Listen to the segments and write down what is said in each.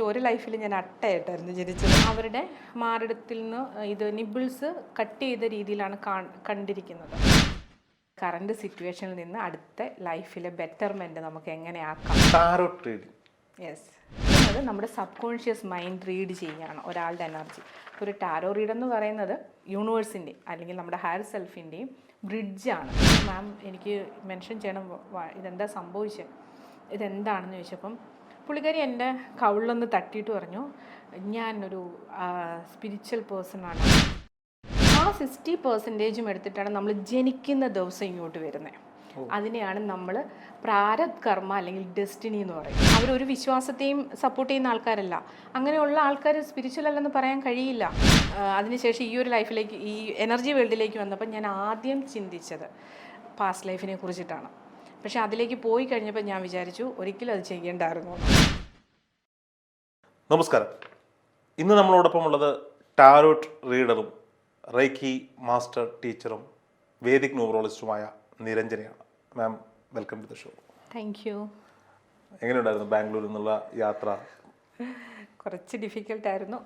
ഒരു ലൈഫിൽ ഞാൻ അട്ടയായിട്ടായിരുന്നു ജനിച്ചത്. അവരുടെ മാറിടത്തിൽ നിന്ന് ഇത് നിബിൾസ് കട്ട് ചെയ്ത രീതിയിലാണ് കണ്ടിരിക്കുന്നത്. കറണ്ട് സിറ്റുവേഷനിൽ നിന്ന് അടുത്ത ലൈഫിലെ ബെറ്റർമെൻറ്റ് നമുക്ക് എങ്ങനെ ആക്കാം. Tarot reading. യെസ്, അത് നമ്മുടെ സബ് കോൺഷ്യസ് മൈൻഡ് റീഡ് ചെയ്യുകയാണ് ഒരാളുടെ എനർജി. ഒരു ടാരോ റീഡ് എന്ന് പറയുന്നത് യൂണിവേഴ്സിൻ്റെയും അല്ലെങ്കിൽ നമ്മുടെ ഹയർ സെൽഫിൻ്റെയും ബ്രിഡ്ജാണ്. മാം എനിക്ക് മെൻഷൻ ചെയ്യണം, ഇതെന്താ സംഭവിച്ചത്, ഇതെന്താണെന്ന് ചോദിച്ചപ്പം പുള്ളിക്കാരി എൻ്റെ കവിളിലൊന്ന് തട്ടിയിട്ട് പറഞ്ഞു, ഞാനൊരു സ്പിരിച്വൽ പേഴ്സണാണ്. ആ 60% എടുത്തിട്ടാണ് നമ്മൾ ജനിക്കുന്ന ദിവസം ഇങ്ങോട്ട് വരുന്നത്. അതിനെയാണ് നമ്മൾ പ്രാരബ്ധ കർമ്മ അല്ലെങ്കിൽ ഡെസ്റ്റിനി എന്ന് പറയും. അവരൊരു വിശ്വാസത്തെയും സപ്പോർട്ട് ചെയ്യുന്ന ആൾക്കാരല്ല. അങ്ങനെയുള്ള ആൾക്കാർ സ്പിരിച്വൽ അല്ലെന്ന് പറയാൻ കഴിയില്ല. അതിനുശേഷം ഈ ഒരു ലൈഫിലേക്ക്, ഈ എനർജി വേൾഡിലേക്ക് വന്നപ്പോൾ ഞാൻ ആദ്യം ചിന്തിച്ചത് പാസ്റ്റ് ലൈഫിനെ കുറിച്ചിട്ടാണ്. പക്ഷെ അതിലേക്ക് പോയി കഴിഞ്ഞപ്പോൾ ഞാൻ വിചാരിച്ചു ഒരിക്കലും അത് ചെയ്യേണ്ടായിരുന്നു. നമസ്കാരം. ഇന്ന് നമ്മളോടൊപ്പം ഉള്ളത് ടാരോട്ട് റീഡറും റൈക്കി മാസ്റ്റർ ടീച്ചറും വേദിക് ന്യൂമറോളജിസ്റ്റുമായ നിരഞ്ജനയാണ്. Ma'am, welcome to the show. Thank you. എങ്ങനെയുണ്ടായിരുന്നു ബാംഗ്ലൂരിൽ നിന്നുള്ള യാത്ര? കുറച്ച് ഡിഫിക്കൽട്ടായിരുന്നു.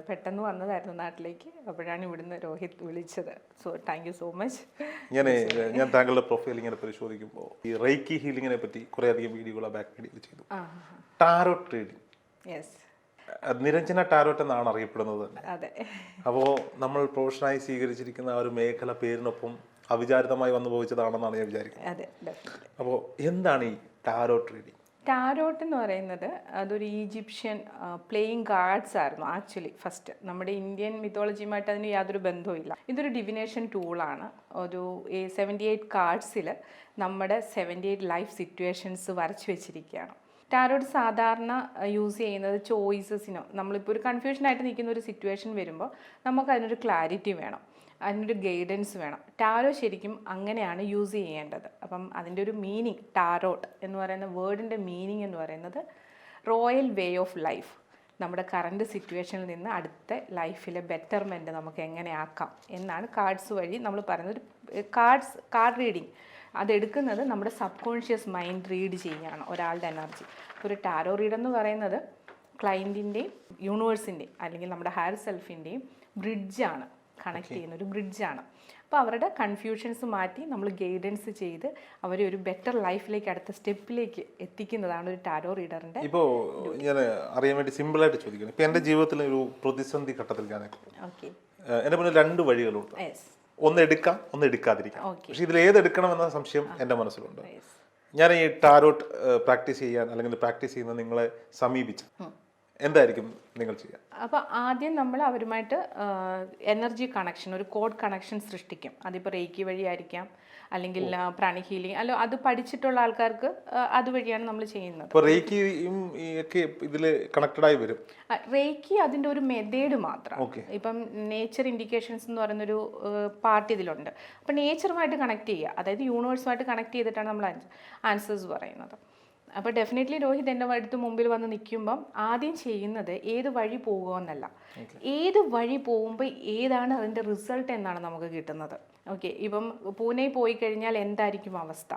പെട്ടെന്ന് വന്നതായിരുന്നു നാട്ടിലേക്ക്. അപ്പോഴാണ് ഇവിടുന്ന് രോഹിത് വിളിച്ചത്. So thank you so much. ഞാൻ താങ്കളുടെ പ്രൊഫൈൽ ഇങ്ങനെ പരിശോധിക്കുമ്പോൾ ഈ റൈക്കി ഹീലിങ്ങിനെ പറ്റി കുറേയധികം വീഡിയോകൾ ബാക്ക് വീഡിയോയിൽ ചെയ്തു. Tarot reading. Yes, Niranjana tarot എന്നാണ് അറിയപ്പെടുന്നത്. അതെ. അപ്പോൾ നമ്മൾ പ്രൊഫഷനായി സ്വീകരിച്ചിരിക്കുന്ന ആ ഒരു മേഖല പേരിനൊപ്പം അവിചാരിതമായി വന്നു ഭവിച്ചതാണെന്നാണ് ഞാൻ വിചാരിക്കുന്നത്. അതെ. അപ്പോൾ എന്താണ് ഈ ടാരോട്ട് റീഡിംഗ്? ടാരോട്ട് എന്ന് പറയുന്നത് അതൊരു ഈജിപ്ഷ്യൻ പ്ലേയിങ് കാർഡ്സ് ആയിരുന്നു ആക്ച്വലി ഫസ്റ്റ്. നമ്മുടെ ഇന്ത്യൻ മിത്തോളജിയുമായിട്ട് അതിന് യാതൊരു ബന്ധവുമില്ല. ഇതൊരു ഡിവിനേഷൻ ടൂളാണ്. ഒരു 78 കാർഡ്സിൽ നമ്മുടെ 78 ലൈഫ് സിറ്റുവേഷൻസ് വരച്ചു വെച്ചിരിക്കുകയാണ്. ടാരോട്ട് സാധാരണ യൂസ് ചെയ്യുന്നത് ചോയ്സസിനോ, നമ്മളിപ്പോൾ ഒരു കൺഫ്യൂഷനായിട്ട് നിൽക്കുന്ന ഒരു സിറ്റുവേഷൻ വരുമ്പോൾ നമുക്ക് അതിനൊരു ക്ലാരിറ്റി വേണം, അതിനൊരു ഗൈഡൻസ് വേണം. ടാരോ ശരിക്കും അങ്ങനെയാണ് യൂസ് ചെയ്യേണ്ടത്. അപ്പം അതിൻ്റെ ഒരു മീനിങ്, ടാരോട്ട് എന്ന് പറയുന്ന വേർഡിൻ്റെ മീനിങ് എന്ന് പറയുന്നത് റോയൽ വേ ഓഫ് ലൈഫ്. നമ്മുടെ കറണ്ട് സിറ്റുവേഷനിൽ നിന്ന് അടുത്ത ലൈഫിലെ ബെറ്റർമെൻറ്റ് നമുക്ക് എങ്ങനെ ആക്കാം എന്നാണ് കാർഡ്സ് വഴി നമ്മൾ പറയുന്നത്. കാർഡ് റീഡിങ് അതെടുക്കുന്നത് നമ്മുടെ സബ് കോൺഷ്യസ് മൈൻഡ് റീഡ് ചെയ്യുകയാണ് ഒരാളുടെ എനർജി. ഒരു ടാരോ റീഡ് എന്ന് പറയുന്നത് ക്ലയൻറ്റിൻ്റെയും യൂണിവേഴ്സിൻ്റെയും അല്ലെങ്കിൽ നമ്മുടെ ഹയർ സെൽഫിൻ്റെയും ബ്രിഡ്ജാണ്, കണക്ട് ചെയ്യുന്ന ഒരു ബ്രിഡ്ജാണ്. അപ്പോൾ അവരുടെ കൺഫ്യൂഷൻസ് മാറ്റി നമ്മൾ ഗൈഡൻസ് ചെയ്ത് അവരെ ഒരു ബെറ്റർ ലൈഫിലേക്ക്, അടുത്ത സ്റ്റെപ്പിലേക്ക് എത്തിക്കുന്നതാണ് ഒരു ടാരോ റീഡറിൻ്റെ. ഇപ്പോൾ ഞാൻ അറിയാൻ വേണ്ടി സിമ്പിളായിട്ട് ചോദിക്കണം. ഇപ്പോൾ എൻ്റെ ജീവിതത്തിൽ ഒരു പ്രതിസന്ധി ഘട്ടത്തിൽ ഞാൻ എൻ്റെ മുന്നിൽ 2 വഴികളുണ്ട്. ഒന്ന് എടുക്കാം, ഒന്ന് എടുക്കാതിരിക്കാം. പക്ഷെ ഇതിൽ ഏതെടുക്കണം എന്ന സംശയം എൻ്റെ മനസ്സിലുണ്ട്. ഞാൻ ഈ ടാരോട്ട് പ്രാക്ടീസ് ചെയ്യാൻ അല്ലെങ്കിൽ പ്രാക്ടീസ് ചെയ്യുന്ന നിങ്ങളെ സമീപിച്ച് എന്തായിരിക്കും നിങ്ങൾ ചെയ്യുക? അപ്പോൾ ആദ്യം നമ്മൾ അവരുമായിട്ട് എനർജി കണക്ഷൻ, ഒരു കോഡ് കണക്ഷൻ സൃഷ്ടിക്കും. അതിപ്പോൾ റേക്കി വഴിയായിരിക്കാം, അല്ലെങ്കിൽ പ്രാണി ഹീലിംഗ്, അല്ല അത് പഠിച്ചിട്ടുള്ള ആൾക്കാർക്ക് അതുവഴിയാണ് നമ്മൾ ചെയ്യുന്നത്. റേക്കി അതിൻ്റെ ഒരു മെത്തേഡ് മാത്രം. ഇപ്പം നേച്ചർ ഇൻഡിക്കേഷൻസ് എന്ന് പറയുന്നൊരു പാർട്ട് ഇതിലുണ്ട്. അപ്പം നേച്ചറുമായിട്ട് കണക്ട് ചെയ്യുക, അതായത് യൂണിവേഴ്സുമായിട്ട് കണക്ട് ചെയ്തിട്ടാണ് നമ്മൾ ആൻസേഴ്സ് പറയുന്നത്. അപ്പോൾ ഡെഫിനറ്റ്ലി രോഹിത് എൻ്റെ അടുത്ത് മുമ്പിൽ വന്ന് നിൽക്കുമ്പം ആദ്യം ചെയ്യുന്നത് ഏത് വഴി പോകുമെന്നല്ല, ഏത് വഴി പോകുമ്പോൾ ഏതാണ് അതിൻ്റെ റിസൾട്ട് എന്നാണ് നമുക്ക് കിട്ടുന്നത്. ഓക്കെ, ഇപ്പം പൂനെ പോയി കഴിഞ്ഞാൽ എന്തായിരിക്കും അവസ്ഥ,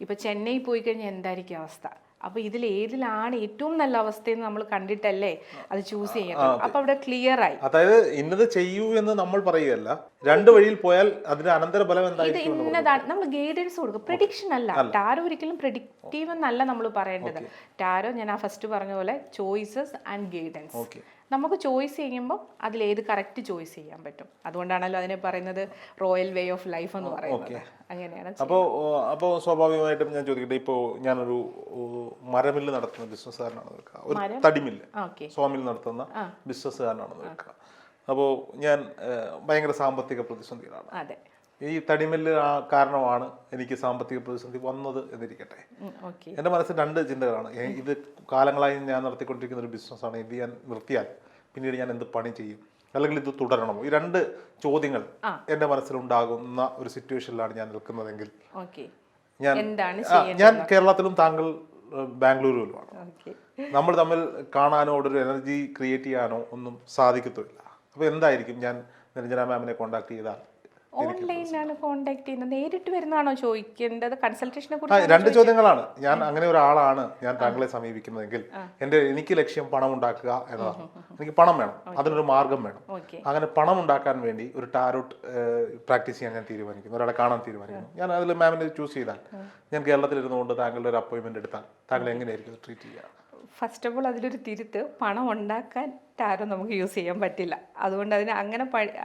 ഇപ്പം ചെന്നൈ പോയി കഴിഞ്ഞാൽ എന്തായിരിക്കും അവസ്ഥ, അപ്പോൾ ഇതിൽ ഏതിലാണ് ഏറ്റവും നല്ല അവസ്ഥയെന്ന് നമ്മൾ കണ്ടിട്ടല്ലേ അത് ചൂസ് ചെയ്യണം. അപ്പൊ അവിടെ ക്ലിയർ ആയി. അതായത് ഇന്നത് ചെയ്യൂ എന്ന് നമ്മൾ പറയുകയല്ല, 2 വഴിയിൽ പോയാൽ അതിന്റെ അനന്തരഫലം ഇത് ഇന്നതാണ് നമ്മൾ ഗൈഡൻസ് കൊടുക്കുക. പ്രെഡിക്ഷൻ അല്ല. ടാരോ ഒരിക്കലും പ്രെഡിക്റ്റീവ് എന്നല്ല നമ്മൾ പറയേണ്ടത്. ടാരോ ഞാൻ ഫസ്റ്റ് പറഞ്ഞ പോലെ ചോയ്സസ് ആൻഡ് ഗൈഡൻസ്. നമുക്ക് ചോയ്സ് ചെയ്യുമ്പോൾ അതിലേത് കറക്റ്റ് ചോയ്സ് ചെയ്യാൻ പറ്റും. അതുകൊണ്ടാണല്ലോ അതിനെ പറയുന്നത് റോയൽ വേ ഓഫ് ലൈഫ് എന്ന് പറയുന്നത്. അങ്ങനെയാണ്. അപ്പോൾ സ്വാഭാവികമായിട്ടും ഞാൻ ചോദിക്കട്ടെ, ഇപ്പോൾ ഞാനൊരു മരമില്ല് നടത്തുന്ന ബിസിനസ്സുകാരനാണ് നിൽക്കുക, ഒരു തടിമില്ല് സ്വാമിൽ നടത്തുന്ന ബിസിനസ്സുകാരനാണ് നിൽക്കുക. അപ്പോൾ ഞാൻ ഭയങ്കര സാമ്പത്തിക പ്രതിസന്ധിയിലാണ്. അതെ, ഈ തടിമില്ല് കാരണമാണ് എനിക്ക് സാമ്പത്തിക പ്രതിസന്ധി വന്നത് എന്നിരിക്കട്ടെ. എൻ്റെ മനസ്സിൽ 2 ചിന്തകളാണ്. ഇത് കാലങ്ങളായി ഞാൻ നടത്തിക്കൊണ്ടിരിക്കുന്ന ഒരു ബിസിനസ്സാണ്, ഇത് ഞാൻ നിർത്തിയാൽ പിന്നീട് ഞാൻ എന്ത് പണി ചെയ്യും, അല്ലെങ്കിൽ ഇത് തുടരണമോ? ഈ 2 ചോദ്യങ്ങൾ എൻ്റെ മനസ്സിലുണ്ടാകുന്ന ഒരു സിറ്റുവേഷനിലാണ് ഞാൻ നിൽക്കുന്നതെങ്കിൽ ഞാൻ കേരളത്തിലും താങ്കൾ ബാംഗ്ലൂരുമാണ്. നമ്മൾ തമ്മിൽ കാണാനോ ഒരു എനർജി ക്രിയേറ്റ് ചെയ്യാനോ ഒന്നും സാധിക്കത്തില്ല. അപ്പോൾ എന്തായിരിക്കും, ഞാൻ നിരഞ്ജന മാമിനെ കോണ്ടാക്ട് ചെയ്താൽ ഓൺലൈനിലാണ് കോൺടാക്ട് ചെയ്യുന്നത്, നേരിട്ട് വരുന്നതാണോ ചോദിക്കേണ്ടത്? കൺസൾട്ടേഷനെ കുറിച്ച് രണ്ട് ചോദ്യങ്ങളാണ്. ഞാൻ അങ്ങനെ ഒരാളാണ് ഞാൻ താങ്കളെ സമീപിക്കുന്നതെങ്കിൽ എനിക്ക് ലക്ഷ്യം പണം ഉണ്ടാക്കുക എന്നതാണ്. എനിക്ക് പണം വേണം, അതിനൊരു മാർഗം വേണം. അങ്ങനെ പണം ഉണ്ടാക്കാൻ വേണ്ടി ഒരു ടാരോട്ട് പ്രാക്ടീസ് ചെയ്യാൻ ഞാൻ തീരുമാനിക്കുന്നു, ഒരാളെ കാണാൻ തീരുമാനിക്കുന്നു. ഞാൻ അതിൽ മാമിനെ ചൂസ് ചെയ്താൽ, ഞാൻ കേരളത്തിലിരുന്നുകൊണ്ട് താങ്കളുടെ ഒരു അപ്പോയിന്റ്മെന്റ് എടുത്താൽ താങ്കൾ എങ്ങനെയായിരിക്കും ട്രീറ്റ് ചെയ്യുക? ഫസ്റ്റ് ഓഫ് ഓൾ അതിലൊരു തിരുത്ത്, പണം ഉണ്ടാക്കാൻ ടാരോ നമുക്ക് യൂസ് ചെയ്യാൻ പറ്റില്ല. അതുകൊണ്ട് അതിന്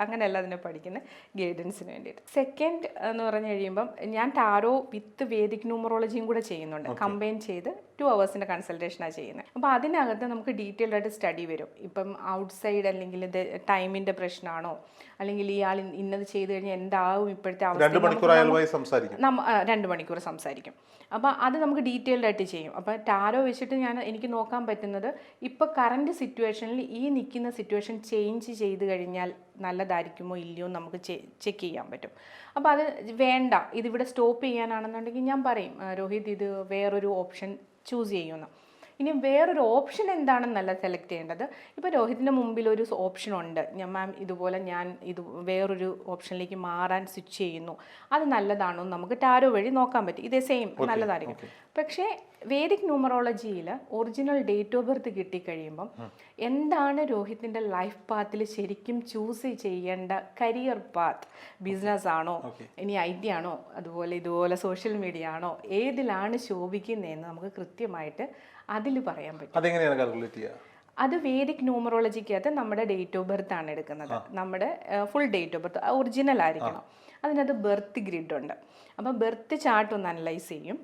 അങ്ങനെയല്ല അതിനെ പഠിക്കുന്ന ഗൈഡൻസിന് വേണ്ടിയിട്ട്. സെക്കൻഡ് എന്ന് പറഞ്ഞു കഴിയുമ്പം ഞാൻ ടാരോ വിത്ത് വേദിക് ന്യൂമറോളജിയും കൂടെ ചെയ്യുന്നുണ്ട്. കമ്പൈൻ ചെയ്ത് 2 hours കൺസൾട്ടേഷനാണ് ചെയ്യുന്നത്. അപ്പോൾ അതിനകത്ത് നമുക്ക് ഡീറ്റെയിൽഡ് ആയിട്ട് സ്റ്റഡി വരും. ഇപ്പം ഔട്ട്സൈഡ് അല്ലെങ്കിൽ ഇത് ടൈമിൻ്റെ പ്രശ്നമാണോ, അല്ലെങ്കിൽ ഇയാൾ ഇന്നത് ചെയ്ത് കഴിഞ്ഞാൽ എന്താവും ഇപ്പോഴത്തെ അവസ്ഥ, 2 മണിക്കൂർ 2 മണിക്കൂർ സംസാരിക്കും. അപ്പോൾ അത് നമുക്ക് ഡീറ്റെയിൽഡ് ആയിട്ട് ചെയ്യും. അപ്പോൾ ടാരോ വെച്ചിട്ട് എനിക്ക് നോക്കാൻ പറ്റുന്നത് ഇപ്പോൾ കറൻറ്റ് സിറ്റുവേഷനിൽ ഈ നിൽക്കുന്ന സിറ്റുവേഷൻ ചേഞ്ച് ചെയ്ത് കഴിഞ്ഞാൽ നല്ലതായിരിക്കുമോ ഇല്ലയോ നമുക്ക് ചെക്ക് ചെയ്യാൻ പറ്റും. അപ്പോൾ അത് വേണ്ട, ഇതിവിടെ സ്റ്റോപ്പ് ചെയ്യാനാണെന്നുണ്ടെങ്കിൽ ഞാൻ പറയും രോഹിത് ഇത് വേറൊരു ഓപ്ഷൻ ചൂസ് ചെയ്യുമെന്ന്. ഇനി വേറൊരു ഓപ്ഷൻ എന്താണെന്നല്ല സെലക്ട് ചെയ്യേണ്ടത്. ഇപ്പോൾ രോഹിതിൻ്റെ മുമ്പിൽ ഒരു ഓപ്ഷൻ ഉണ്ട്, മാം ഇതുപോലെ ഞാൻ വേറൊരു ഓപ്ഷനിലേക്ക് മാറാൻ സ്വിച്ച് ചെയ്യുന്നു, അത് നല്ലതാണോ എന്ന് നമുക്ക് ടാരോ വഴി നോക്കാൻ പറ്റും. ഇതേ സെയിം നല്ലതായിരിക്കും. പക്ഷേ വേദിക് ന്യൂമറോളജിയിൽ ഒറിജിനൽ ഡേറ്റ് ഓഫ് ബർത്ത് കിട്ടിക്കഴിയുമ്പം എന്താണ് രോഹിത്തിൻ്റെ ലൈഫ് പാത്തിൽ ശരിക്കും ചൂസ് ചെയ്യേണ്ട കരിയർ പാത്ത്, ബിസിനസ് ആണോ, ഇനി IT ആണോ, ഇതുപോലെ സോഷ്യൽ മീഡിയ ആണോ, ഏതിലാണ് ശോഭിക്കുന്നതെന്ന് നമുക്ക് കൃത്യമായിട്ട് അതിൽ പറയാൻ പറ്റും. അതെങ്ങനെയാണ് കാൽക്കുലേറ്റ് ചെയ്യുക? അത് വേദിക് ന്യൂമറോളജിക്കകത്ത് നമ്മുടെ ഡേറ്റ് ഓഫ് ബർത്ത് ആണ് എടുക്കുന്നത്. നമ്മുടെ full date of birth original ആയിരിക്കണം. അതിനകത്ത് ബർത്ത് ഗ്രിഡ് ഉണ്ട്. അപ്പോൾ ബർത്ത് ചാർട്ട് ഒന്ന് അനലൈസ് ചെയ്യും.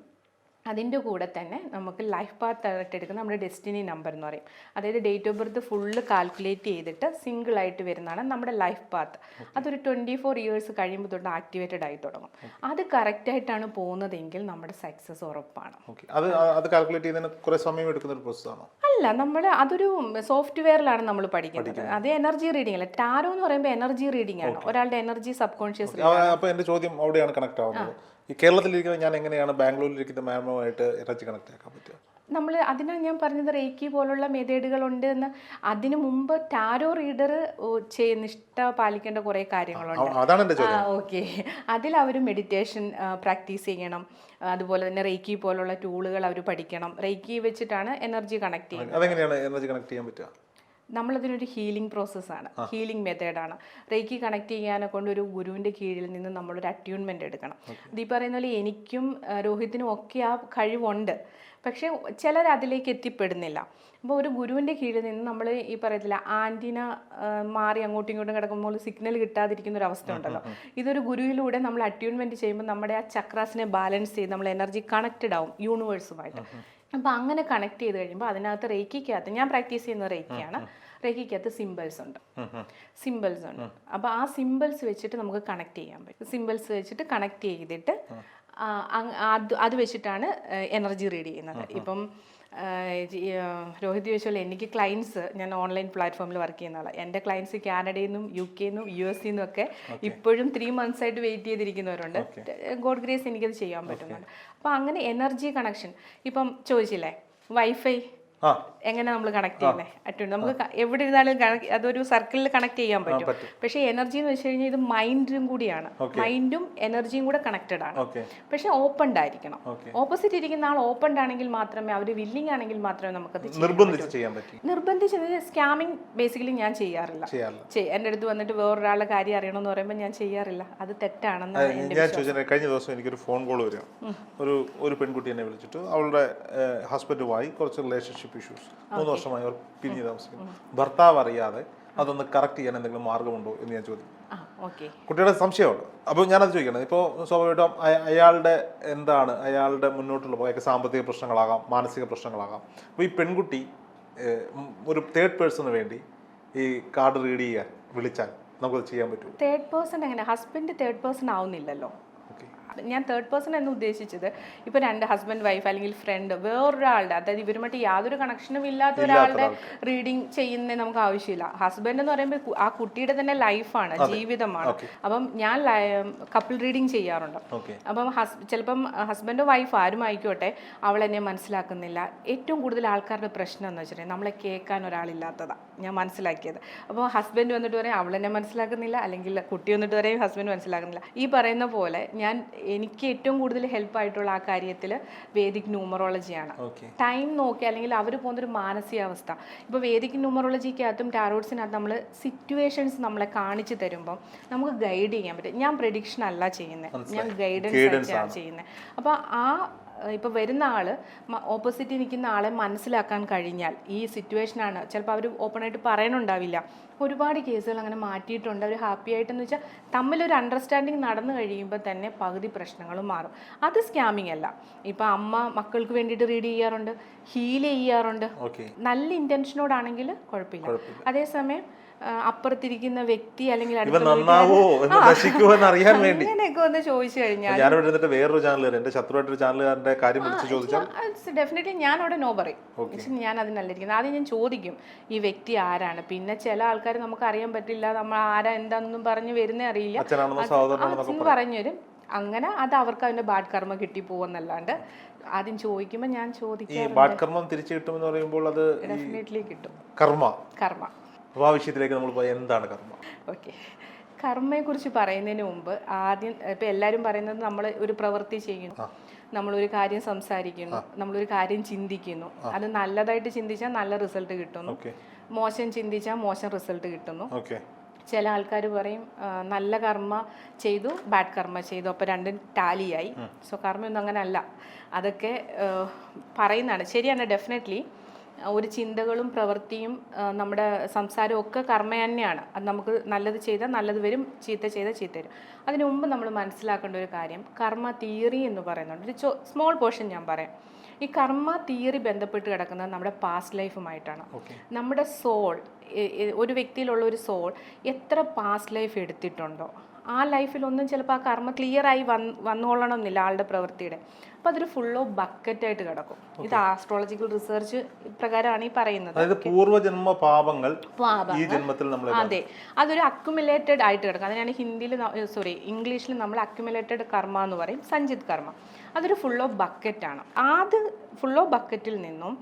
അതിൻ്റെ കൂടെ തന്നെ നമുക്ക് ലൈഫ് പാത്ത് ആയിട്ട് എടുക്കുന്ന നമ്മുടെ ഡെസ്റ്റിനി നമ്പർ എന്ന് പറയും. അതായത് date of birth full calculate ചെയ്തിട്ട് സിംഗിളായിട്ട് വരുന്നതാണ് നമ്മുടെ ലൈഫ് പാത്ത്. അതൊരു 24 years കഴിയുമ്പോൾ തൊട്ട് ആക്ടിവേറ്റഡ് ആയി തുടങ്ങും. അത് കറക്റ്റായിട്ടാണ് പോകുന്നതെങ്കിൽ നമ്മുടെ സക്സസ് ഉറപ്പാണ്. അത് കാൽക്കുലേറ്റ് ചെയ്യുന്നതിന് കുറേ സമയം എടുക്കുന്ന ഒരു പ്രോസസ്സാണോ? അല്ല, അതൊരു സോഫ്റ്റ്വെയറിലാണ് നമ്മൾ പഠിക്കുന്നത്. അത് എനർജി റീഡിംഗ് അല്ല. ടാരോ എന്ന് പറയുമ്പോൾ എനർജി റീഡിംഗ് ആണ്, ഒരാളുടെ എനർജി സബ് കോൺഷ്യസ്. അപ്പോൾ എൻ്റെ ചോദ്യം അവിടെയാണ് കണക്ട് ആവുന്നത്. ഈ കേരളത്തിലിരിക്കുന്ന ഞാൻ എങ്ങനെയാണ് ബാംഗ്ലൂരിലിരിക്കുന്ന മാമുമായിട്ട് എനർജി കണക്ട് ആക്കാൻ പറ്റുക? അതിനാണ് ഞാൻ പറഞ്ഞത് റേക്കി പോലുള്ള മെത്തേഡുകളുണ്ട് എന്ന്. അതിനു മുമ്പ് ടാരോ റീഡർ നിഷ്ഠ പാലിക്കേണ്ട കുറേ കാര്യങ്ങളുണ്ട്. ഓക്കെ, അതിൽ അവർ മെഡിറ്റേഷൻ പ്രാക്ടീസ് ചെയ്യണം. അതുപോലെ തന്നെ റേക്കി പോലുള്ള ടൂളുകൾ അവർ പഠിക്കണം. റേക്കി വെച്ചിട്ടാണ് എനർജി കണക്ട് ചെയ്യുന്നത്. അതെങ്ങനെയാണ് എനർജി കണക്ട് ചെയ്യാൻ പറ്റുക? നമ്മളതിനൊരു ഹീലിംഗ് പ്രോസസ്സാണ്, ഹീലിംഗ് മെത്തേഡാണ്. റേക്കി കണക്ട് ചെയ്യാനെ കൊണ്ട് ഒരു ഗുരുവിൻ്റെ കീഴിൽ നിന്ന് നമ്മളൊരു അറ്റ്യൂൺമെൻറ്റ് എടുക്കണം. ഈ പറയുന്ന പോലെ എനിക്കും രോഹിത്തിനും ഒക്കെ ആ കഴിവുണ്ട്, പക്ഷേ ചിലർ അതിലേക്ക് എത്തിപ്പെടുന്നില്ല. അപ്പോൾ ഒരു ഗുരുവിൻ്റെ കീഴിൽ നിന്ന് നമ്മൾ ഈ പറയത്തില്ല ആൻറ്റിന മാറി അങ്ങോട്ടും ഇങ്ങോട്ടും കിടക്കുമ്പോൾ സിഗ്നൽ കിട്ടാതിരിക്കുന്ന ഒരു അവസ്ഥ ഉണ്ടല്ലോ. ഇതൊരു ഗുരുവിലൂടെ നമ്മൾ അറ്റ്യൂൺമെൻറ്റ് ചെയ്യുമ്പോൾ നമ്മുടെ ആ ചക്രാസിനെ ബാലൻസ് ചെയ്ത് നമ്മൾ എനർജി കണക്റ്റഡ് ആവും യൂണിവേഴ്സുമായിട്ട്. അപ്പോൾ അങ്ങനെ കണക്ട് ചെയ്ത് കഴിയുമ്പോൾ അതിനകത്ത് റേക്കിക്കകത്ത് ഞാൻ പ്രാക്ടീസ് ചെയ്യുന്ന റേക്കിയാണ്. റേക്കിക്കകത്ത് സിമ്പിൾസ് ഉണ്ട്. അപ്പോൾ ആ സിമ്പിൾസ് വെച്ചിട്ട് നമുക്ക് കണക്ട് ചെയ്യാൻ പറ്റും. സിമ്പിൾസ് വെച്ചിട്ട് കണക്ട് ചെയ്തിട്ട് അത് വെച്ചിട്ടാണ് എനർജി റീഡ് ചെയ്യുന്നത്. ഇപ്പം രോഹിത് ചോദിച്ചാൽ എനിക്ക് ക്ലയൻസ്, ഞാൻ ഓൺലൈൻ പ്ലാറ്റ്ഫോമിൽ വർക്ക് ചെയ്യുന്ന ആളാണ്. എൻ്റെ ക്ലയൻസ് കാനഡയിൽ നിന്നും UK നിന്നും US നിന്നും ഒക്കെ ഇപ്പോഴും 3 months ആയിട്ട് വെയിറ്റ് ചെയ്തിരിക്കുന്നവരുണ്ട്. ഗോഡ് ഗ്രേസ് എനിക്കത് ചെയ്യാൻ പറ്റുന്നുണ്ട്. അപ്പോൾ അങ്ങനെ എനർജി കണക്ഷൻ. ഇപ്പം ചോദിച്ചില്ലേ വൈഫൈ എങ്ങനെ നമ്മൾ കണക്ട് ചെയ്യുന്നത്, അറ്റുണ്ട് നമുക്ക് എവിടെ ഇരുന്നാലും അതൊരു സർക്കിളിൽ കണക്ട് ചെയ്യാൻ പറ്റും. പക്ഷേ എനർജി എന്ന് വെച്ച് കഴിഞ്ഞാൽ ഇത് മൈൻഡും കൂടിയാണ്. മൈൻഡും എനർജിയും കൂടെ കണക്റ്റഡ് ആണ്. പക്ഷെ ഓപ്പൺഡ് ആയിരിക്കണം. ഓപ്പോസിറ്റ് ഇരിക്കുന്ന ആൾ ഓപ്പൺഡ് ആണെങ്കിൽ മാത്രമേ, അവർ വില്ലിംഗ് ആണെങ്കിൽ മാത്രമേ നമുക്കത് നിർബന്ധിച്ച് സ്കാമിങ് ബേസിക്കലി ഞാൻ ചെയ്യാറില്ല. എൻ്റെ അടുത്ത് വന്നിട്ട് വേറൊരാളുടെ കാര്യം അറിയണമെന്ന് പറയുമ്പോൾ ഞാൻ ചെയ്യാറില്ല. അത് തെറ്റാണെന്ന് ഞാൻ ചോദിച്ചത്. കഴിഞ്ഞ ദിവസം എനിക്കൊരു ഫോൺ കോൾ വരിക, ഒരു പെൺകുട്ടി എന്നെ വിളിച്ചിട്ട് അവളുടെ ഹസ്ബൻഡുമായി കുറച്ച് റിലേഷൻഷിപ്പ് ഇഷ്യൂസ് 3 വർഷമായി അവർ പിരിഞ്ഞ് താമസിക്കുന്നു. ഭർത്താവ് അറിയാതെ അതൊന്ന് കറക്റ്റ് ചെയ്യാൻ എന്തെങ്കിലും മാർഗമുണ്ടോ എന്ന് ഞാൻ ചോദിക്കും. കുട്ടിയുടെ സംശയമുണ്ട്. അപ്പോൾ ഞാനത് ചോദിക്കണം. ഇപ്പോൾ സ്വാഭാവികമായിട്ടും അയാളുടെ മുന്നോട്ടുള്ള സാമ്പത്തിക പ്രശ്നങ്ങളാകാം, മാനസിക പ്രശ്നങ്ങളാകാം. അപ്പോൾ ഈ പെൺകുട്ടി ഒരു തേർഡ് പേഴ്സണിന് വേണ്ടി ഈ കാർഡ് റീഡ് ചെയ്യാൻ വിളിച്ചാൽ നമുക്കത് ചെയ്യാൻ പറ്റുമോ? തേർഡ് പേഴ്സൺ എങ്ങനെ? ഹസ്ബൻഡ് തേർഡ് പേഴ്സൺ ആവുന്നില്ലല്ലോ. ഞാൻ തേർഡ് പേഴ്സൺ എന്ന് ഉദ്ദേശിച്ചത് ഇപ്പോൾ 2 ഹസ്ബൻഡ് വൈഫ് അല്ലെങ്കിൽ ഫ്രണ്ട് വേറൊരാളുടെ, അതായത് ഇവരുമായിട്ട് യാതൊരു കണക്ഷനും ഇല്ലാത്ത ഒരാളുടെ റീഡിങ് ചെയ്യുന്നേ നമുക്ക് ആവശ്യമില്ല. ഹസ്ബൻഡ് എന്ന് പറയുമ്പോൾ ആ കുട്ടിയുടെ തന്നെ ലൈഫാണ്, ജീവിതമാണ്. അപ്പം ഞാൻ കപ്പിൾ റീഡിങ് ചെയ്യാറുണ്ട്. അപ്പം ചിലപ്പം ഹസ്ബൻഡോ വൈഫ് ആരും ആയിക്കോട്ടെ, അവൾ എന്നെ മനസ്സിലാക്കുന്നില്ല. ഏറ്റവും കൂടുതൽ ആൾക്കാരുടെ പ്രശ്നം എന്ന് വെച്ചിട്ടുണ്ടെങ്കിൽ നമ്മളെ കേൾക്കാൻ ഒരാളില്ലാത്തതാണ് ഞാൻ മനസ്സിലാക്കിയത്. അപ്പോൾ ഹസ്ബൻഡ് വന്നിട്ട് പറയും അവളെന്നെ മനസ്സിലാക്കുന്നില്ല, അല്ലെങ്കിൽ കുട്ടി വന്നിട്ട് പറയും ഹസ്ബൻഡ് മനസ്സിലാക്കുന്നില്ല. ഈ പറയുന്ന പോലെ എനിക്ക് ഏറ്റവും കൂടുതൽ ഹെൽപ്പായിട്ടുള്ള ആ കാര്യത്തിൽ വേദിക് ന്യൂമറോളജിയാണ്. ടൈം നോക്കി അല്ലെങ്കിൽ അവർ പോകുന്നൊരു മാനസികാവസ്ഥ. ഇപ്പോൾ വേദിക് ന്യൂമറോളജിക്കകത്തും ടാരോട്സിനകത്ത് നമ്മൾ സിറ്റുവേഷൻസ് നമ്മളെ കാണിച്ചു തരുമ്പം നമുക്ക് ഗൈഡ് ചെയ്യാൻ പറ്റും. ഞാൻ പ്രഡിക്ഷൻ അല്ല ചെയ്യുന്നത്, ഞാൻ ഗൈഡൻസ് ആണ് ചെയ്യുന്നത്. അപ്പോൾ ഇപ്പോൾ വരുന്ന ആൾ ഓപ്പോസിറ്റ് നിൽക്കുന്ന ആളെ മനസ്സിലാക്കാൻ കഴിഞ്ഞാൽ ഈ സിറ്റുവേഷനാണ്, ചിലപ്പോൾ അവർ ഓപ്പണായിട്ട് പറയണുണ്ടാവില്ല. ഒരുപാട് കേസുകൾ അങ്ങനെ മാറ്റിയിട്ടുണ്ട്. അവർ ഹാപ്പി ആയിട്ടെന്ന് വെച്ചാൽ തമ്മിലൊരു അണ്ടർസ്റ്റാൻഡിങ് നടന്നു കഴിയുമ്പോൾ തന്നെ പകുതി പ്രശ്നങ്ങളും മാറും. അത് സ്കാമിങ് അല്ല. ഇപ്പം അമ്മ മക്കൾക്ക് വേണ്ടിയിട്ട് റീഡ് ചെയ്യാറുണ്ട്, ഹീൽ ചെയ്യാറുണ്ട്. നല്ല ഇൻറ്റൻഷനോടാണെങ്കിൽ കുഴപ്പമില്ല. അതേസമയം അപ്പുറത്തിരിക്കുന്ന വ്യക്തി അല്ലെങ്കിൽ അങ്ങനെയൊക്കെ ഒന്ന് ചോദിച്ചു കഴിഞ്ഞാൽ വേറൊരു ചാനൽ എന്റെ ശത്രുവായിട്ടൊരു ചാനലുകാരന്റെ കാര്യം ചോദിച്ചാൽ ഡെഫിനറ്റ്ലി ഞാൻ അവിടെ നോ പറയും. ഞാൻ അതിനല്ല ഇരിക്കുന്നത്. ആദ്യം ഞാൻ ചോദിക്കും ഈ വ്യക്തി ആരാണ്. പിന്നെ ചില ആൾക്കാർ നമുക്ക് അറിയാൻ പറ്റില്ല, നമ്മൾ ആരാ എന്താണെന്നും പറഞ്ഞ് വരുന്നേ അറിയില്ല, പറഞ്ഞു തരും. അങ്ങനെ അത് അവർക്ക് അതിന്റെ ബാഡ് കർമ്മ കിട്ടി പോവെന്നല്ലാണ്ട് ആദ്യം ചോദിക്കുമ്പോൾ ഞാൻ ചോദിക്കും ബാഡ് കർമ്മം തിരിച്ചു കിട്ടുമെന്ന് പറയുമ്പോൾ അത് ഡെഫിനറ്റ്ലി കിട്ടും. കർമ്മ ആ വിഷയത്തിലേക്ക് നമ്മൾ പോയി എന്താണ് കർമ്മ? ഓക്കെ, കർമ്മയെക്കുറിച്ച് പറയുന്നതിന് മുമ്പ് ആദ്യം ഇപ്പം എല്ലാവരും പറയുന്നത് നമ്മൾ ഒരു പ്രവൃത്തി ചെയ്യുന്നു, നമ്മളൊരു കാര്യം സംസാരിക്കുന്നു, നമ്മളൊരു കാര്യം ചിന്തിക്കുന്നു. അത് നല്ലതായിട്ട് ചിന്തിച്ചാൽ നല്ല റിസൾട്ട് കിട്ടുന്നു, മോശം ചിന്തിച്ചാൽ മോശം റിസൾട്ട് കിട്ടുന്നു. ചില ആൾക്കാർ പറയും നല്ല കർമ്മ ചെയ്തു ബാഡ് കർമ്മ ചെയ്തു, അപ്പോൾ രണ്ടും ടാലിയായി. സോ കർമ്മയൊന്നും അങ്ങനെ അല്ല. അതൊക്കെ പറയുന്നതാണ്. ശരിയാണ്, ഡെഫിനറ്റ്ലി ഒരു ചിന്തകളും പ്രവൃത്തിയും നമ്മുടെ സംസാരവും ഒക്കെ കർമ്മ തന്നെയാണ്. അത് നമുക്ക് നല്ലത് ചെയ്താൽ നല്ലത് വരും, ചീത്ത ചെയ്താൽ ചീത്ത വരും. അതിനു മുമ്പ് നമ്മൾ മനസ്സിലാക്കേണ്ട ഒരു കാര്യം, കർമ്മ തിയറി എന്ന് പറയുന്നുണ്ട്. ഒരു സ്മോൾ പോർഷൻ ഞാൻ പറയാം. ഈ കർമ്മ തിയറി ബന്ധപ്പെട്ട് കിടക്കുന്നത് നമ്മുടെ പാസ്റ്റ് ലൈഫുമായിട്ടാണ്. നമ്മുടെ സോൾ, ഒരു വ്യക്തിയിലുള്ള ഒരു സോൾ എത്ര പാസ്റ്റ് ലൈഫ് എടുത്തിട്ടുണ്ടോ ആ ലൈഫിലൊന്നും ചിലപ്പോൾ ആ കർമ്മ ക്ലിയറായി വന്നുകൊള്ളണമെന്നില്ല ആളുടെ പ്രവൃത്തിയുടെ. അപ്പോൾ അതൊരു ഫുൾ ഓഫ് ബക്കറ്റായിട്ട് കിടക്കും. ഇത് ആസ്ട്രോളജിക്കൽ റിസർച്ച് പ്രകാരമാണ് ഈ പറയുന്നത്. പൂർവ്വജന്മ പാപങ്ങൾ ഈ ജന്മത്തിൽ നമ്മൾ അതെ, അതൊരു അക്യുമുലേറ്റഡ് ആയിട്ട് കിടക്കും. അതിനാണ് ഇംഗ്ലീഷിൽ നമ്മൾ അക്യുമുലേറ്റഡ് കർമ്മ എന്ന് പറയും, സഞ്ചിത് കർമ്മ. അതൊരു ഫുൾ ഓഫ് ബക്കറ്റാണ്. അത് ഫുൾ ഓഫ് ബക്കറ്റിൽ നിന്നും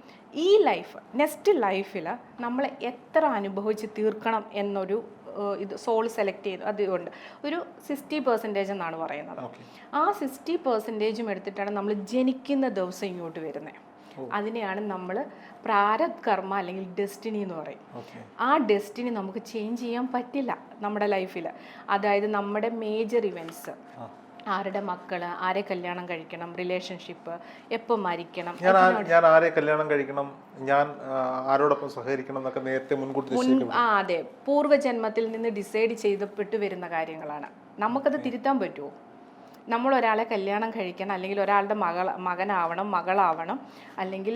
ഈ ലൈഫ് നെക്സ്റ്റ് ലൈഫിൽ നമ്മൾ എത്ര അനുഭവിച്ച് തീർക്കണം എന്നൊരു ഇത് സോൾ സെലക്ട് ചെയ്തു. അതുകൊണ്ട് ഒരു 60% എന്നാണ് പറയുന്നത്. ആ 60% എടുത്തിട്ടാണ് നമ്മൾ ജനിക്കുന്ന ദിവസം ഇങ്ങോട്ട് വരുന്നത്. അതിനെയാണ് നമ്മൾ പ്രാരബ്ധ കർമ്മ അല്ലെങ്കിൽ ഡെസ്റ്റിനി എന്ന് പറയും. ആ ഡെസ്റ്റിനി നമുക്ക് ചേഞ്ച് ചെയ്യാൻ പറ്റില്ല നമ്മുടെ ലൈഫിൽ. അതായത് നമ്മുടെ മേജർ ഇവൻറ്റ്സ്, ആരുടെ മക്കള്, ആരെ കല്യാണം കഴിക്കണം, റിലേഷൻഷിപ്പ്, എപ്പോൾ മരിക്കണം, ഞാൻ ആരെ കല്യാണം കഴിക്കണം, ഞാൻ ആരോടൊപ്പം സഹകരിക്കണം എന്നൊക്കെ നേരത്തെ മുൻകൂട്ടി അതെ, പൂർവ്വജന്മത്തിൽ നിന്ന് ഡിസൈഡ് ചെയ്തപ്പെട്ട് വരുന്ന കാര്യങ്ങളാണ്. നമുക്കത് തിരുത്താൻ പറ്റുമോ? നമ്മൾ ഒരാളെ കല്യാണം കഴിക്കണം, അല്ലെങ്കിൽ ഒരാളുടെ മകനാവണം, മകളാവണം, അല്ലെങ്കിൽ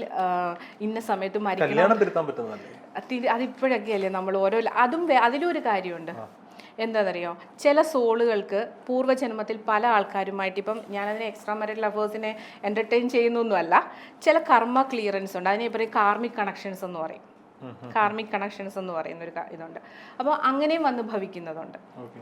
ഇന്ന സമയത്ത് മരിക്കണം, അതിപ്പോഴൊക്കെ അല്ലേ നമ്മൾ ഓരോ അതിലും ഒരു കാര്യമുണ്ട്. എന്താണെന്നറിയോ, ചില സോളുകൾക്ക് പൂർവ്വജന്മത്തിൽ പല ആൾക്കാരുമായിട്ട്, ഇപ്പം ഞാനതിനെ എക്സ്ട്രാ മാരിറ്റൽ അഫേഴ്സിനെ എൻ്റർടൈൻ ചെയ്യുന്നൊന്നുമല്ല, ചില കർമ്മ ക്ലിയറൻസ് ഉണ്ട്. അതിനെ പറയും കാർമിക് കണക്ഷൻസ് എന്ന് പറയും. കാർമിക് കണക്ഷൻസ് എന്ന് പറയുന്ന ഒരു ഇതുണ്ട്. അപ്പോൾ അങ്ങനെയും വന്ന് ഭവിക്കുന്നതുണ്ട്,